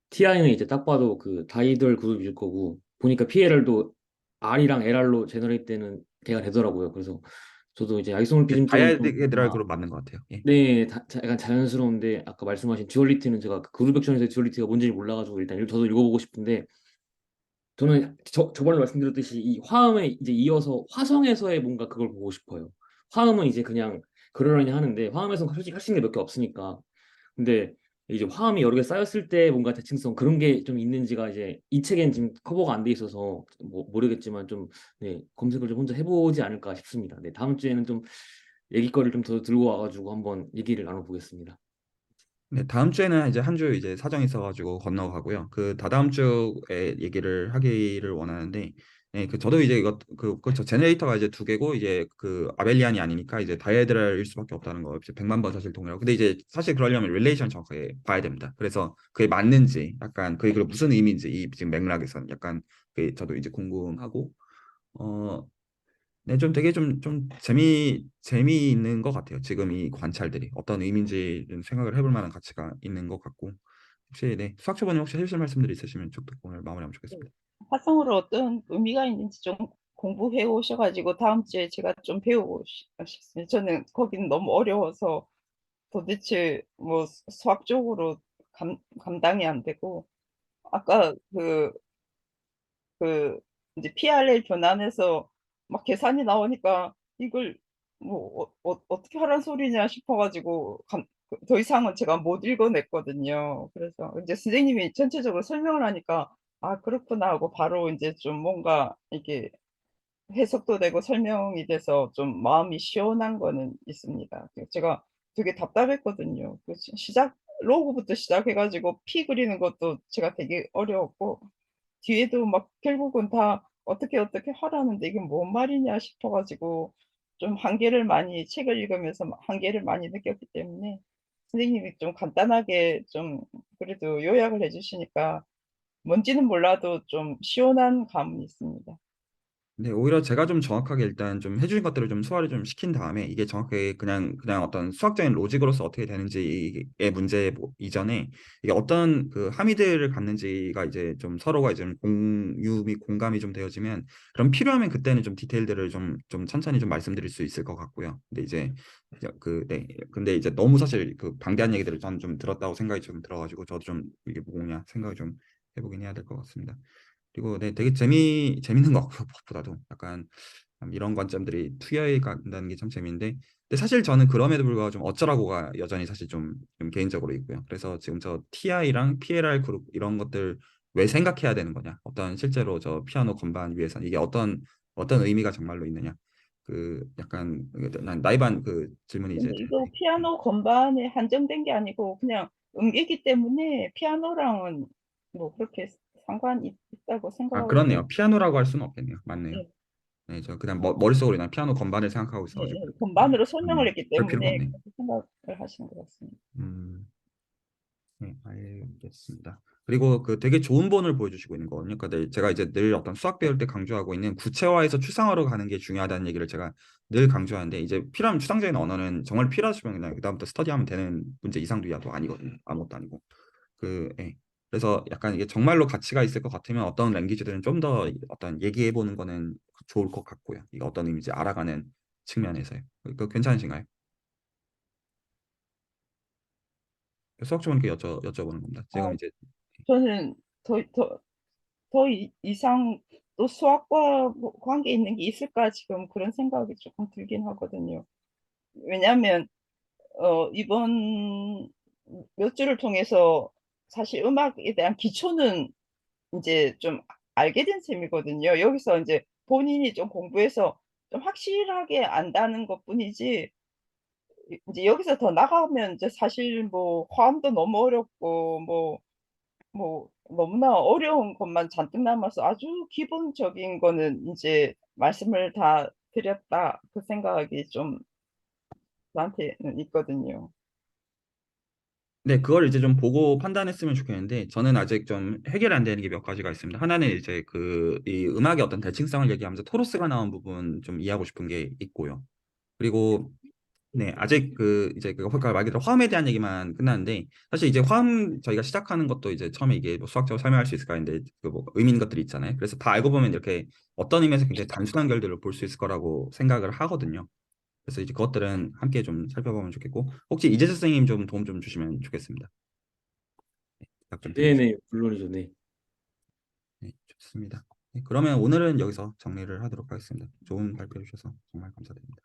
TI는 이제 딱 봐도 그 다이돌 그룹일 거고 보니까 PLR도 R이랑 LR로 제너레이트 되는 걔가 되더라고요. 그래서 저도 이제 아이소몰피즘 쪽은 좀 다이아드라그로 맞는 것 같아요. 예. 네, 약간 자연스러운데 아까 말씀하신 듀얼리티는 제가 그 그룹 액션에서 듀얼리티가 뭔지 몰라가지고 일단 저도 읽어보고 싶은데 저는 저번에 말씀드렸듯이 이 화음에 이제 이어서 화성에서의 뭔가 그걸 보고 싶어요. 화음은 이제 그냥 그러려니 하는데 화음에서는 솔직히 할 수 있는 게 몇 개 없으니까. 근데 이제 화음이 여러 개 쌓였을 때 뭔가 대칭성 그런 게 좀 있는지가 이제 이 책엔 지금 커버가 안 돼 있어서 뭐 모르겠지만 좀 네, 검색을 좀 혼자 해보지 않을까 싶습니다. 네, 다음 주에는 좀 얘기거리를 좀 더 들고 와가지고 한번 얘기를 나눠보겠습니다. 네, 다음 주에는 이제 한 주 이제 사정이 있어가지고 건너가고요. 그 다다음 주에 얘기를 하기를 원하는데, 네, 저도 이제 그렇죠. 제네레이터가 이제 두 개고 이제 그 아벨리안이 아니니까 이제 다이에드랄일 수밖에 없다는 거 이제 100만 번 사실 동의하고. 근데 이제 사실 그러려면 릴레이션 정확하게 봐야 됩니다. 그래서 그게 맞는지, 약간 그게 무슨 의미인지 이 지금 맥락에서는 약간 저도 이제 궁금하고, 어, 네, 좀 되게 좀 재미있는 것 같아요. 지금 이 관찰들이 어떤 의미인지 좀 생각을 해볼 만한 가치가 있는 것 같고 혹시 네 수학 초보님 혹시 해주실 말씀들이 있으시면 쭉 듣고 오늘 마무리하면 좋겠습니다. 화성으로 어떤 의미가 있는지 좀 공부해 오셔가지고 다음 주에 제가 좀 배우고 싶습니다. 저는 거기는 너무 어려워서 도대체 뭐 수학적으로 감당이 안 되고 아까 그 이제 PRL 변환해서 막 계산이 나오니까 이걸 뭐 떻게 하란 소리냐 싶어가지고 더 이상은 제가 못 읽어냈거든요. 그래서 이제 선생님이 전체적으로 설명을 하니까 아 그렇구나 하고 바로 이제 좀 뭔가 이게 해석도 되고 설명이 돼서 좀 마음이 시원한 거는 있습니다. 제가 되게 답답했거든요. 로고부터 시작해가지고 피 그리는 것도 제가 되게 어려웠고 뒤에도 막 결국은 다 어떻게 하라는데 이게 뭔 말이냐 싶어가지고 좀 한계를 많이 책을 읽으면서 한계를 많이 느꼈기 때문에 선생님이 좀 간단하게 좀 그래도 요약을 해주시니까 뭔지는 몰라도 좀 시원한 감이 있습니다. 네, 오히려 제가 좀 정확하게 일단 좀 해주신 것들을 좀 소화를 좀 시킨 다음에 이게 정확하게 그냥 어떤 수학적인 로직으로서 어떻게 되는지의 문제 이전에 이게 어떤 그 함의들을 갖는지가 이제 좀 서로가 이제 좀 공유 및 공감이 좀 되어지면 그럼 필요하면 그때는 좀 디테일들을 좀 천천히 좀 말씀드릴 수 있을 것 같고요. 근데 이제 네, 근데 이제 너무 사실 그 방대한 얘기들을 저는 좀 들었다고 생각이 좀 들어가지고 저도 좀 이게 뭐냐 생각을 좀 해보긴 해야 될 것 같습니다. 그리고 네, 되게 재밌는 것 같고요. 무엇보다도 약간 이런 관점들이 투여해 간다는 게 참 재밌는데 근데 사실 저는 그럼에도 불구하고 좀 어쩌라고가 여전히 사실 좀 개인적으로 있고요. 그래서 지금 저 TI랑 PLR 그룹 이런 것들 왜 생각해야 되는 거냐? 어떤 실제로 저 피아노 건반 위에서 이게 어떤 의미가 정말로 있느냐? 그 약간 난 나이반 그 질문이 이제 근데 이거 피아노 건반에 한정된 게 아니고 그냥 음계이기 때문에 피아노랑은 뭐 그렇게 상관이 있다고 생각을. 그렇네요. 피아노라고 할 수는 없겠네요. 맞네요. 예, 네, 저 그냥 머릿속으로 그냥 피아노 건반을 생각하고 예, 있어가지고 예. 건반으로 설명을 했기 별 필요가 때문에 없네요. 그렇게 생각을 하신 것 같습니다. 음, 네, 알겠습니다. 그리고 그 되게 좋은 본을 보여주시고 있는 거거든요. 그러니까 제가 이제 늘 어떤 수학 배울 때 강조하고 있는 구체화에서 추상화로 가는 게 중요하다는 얘기를 제가 늘 강조하는데 이제 필요하면 추상적인 언어는 정말 필요하시면 그냥 그다음부터 스터디하면 되는 문제 이상도 이하도 아니거든요. 아무것도 아니고. 예. 그래서 약간 이게 정말로 가치가 있을 것 같으면 어떤 랭귀지들은 좀 더 어떤 얘기해 보는 거는 좋을 것 같고요. 이게 어떤 의미인지 알아가는 측면에서요. 그 괜찮으신가요? 수학 좀 이렇게 여쭤보는 겁니다. 지금 아, 이제 저는 이상 또 수학과 뭐 관계 있는 게 있을까 지금 그런 생각이 조금 들긴 하거든요. 왜냐하면 이번 몇 주를 통해서 사실 음악에 대한 기초는 이제 좀 알게 된 셈이거든요. 여기서 이제 본인이 좀 공부해서 좀 확실하게 안다는 것뿐이지 이제 여기서 더 나가면 이제 사실 뭐 화음도 너무 어렵고 뭐 너무나 어려운 것만 잔뜩 남아서 아주 기본적인 거는 이제 말씀을 다 드렸다 그 생각이 좀 나한테는 있거든요. 네, 그걸 이제 좀 보고 판단했으면 좋겠는데 저는 아직 좀 해결 안 되는 게 몇 가지가 있습니다. 하나는 이제 이 음악의 어떤 대칭성을 얘기하면서 토로스가 나온 부분 좀 이해하고 싶은 게 있고요. 그리고 네, 아직 이제 그러니까 말 그대로 화음에 대한 얘기만 끝났는데 사실 이제 화음 저희가 시작하는 것도 이제 처음에 이게 뭐 수학적으로 설명할 수 있을까 했는데 그 뭐 의미 있는 것들이 있잖아요. 그래서 다 알고 보면 이렇게 어떤 의미에서 굉장히 단순한 결들을 볼 수 있을 거라고 생각을 하거든요. 그래서 이제 그것들은 함께 좀 살펴보면 좋겠고 혹시 이재수 선생님 좀 도움 좀 주시면 좋겠습니다. 부탁 좀 드리겠습니다. 네네, 물론이죠. 네. 네, 좋습니다. 네, 그러면 오늘은 여기서 정리를 하도록 하겠습니다. 좋은 발표해 주셔서 정말 감사드립니다.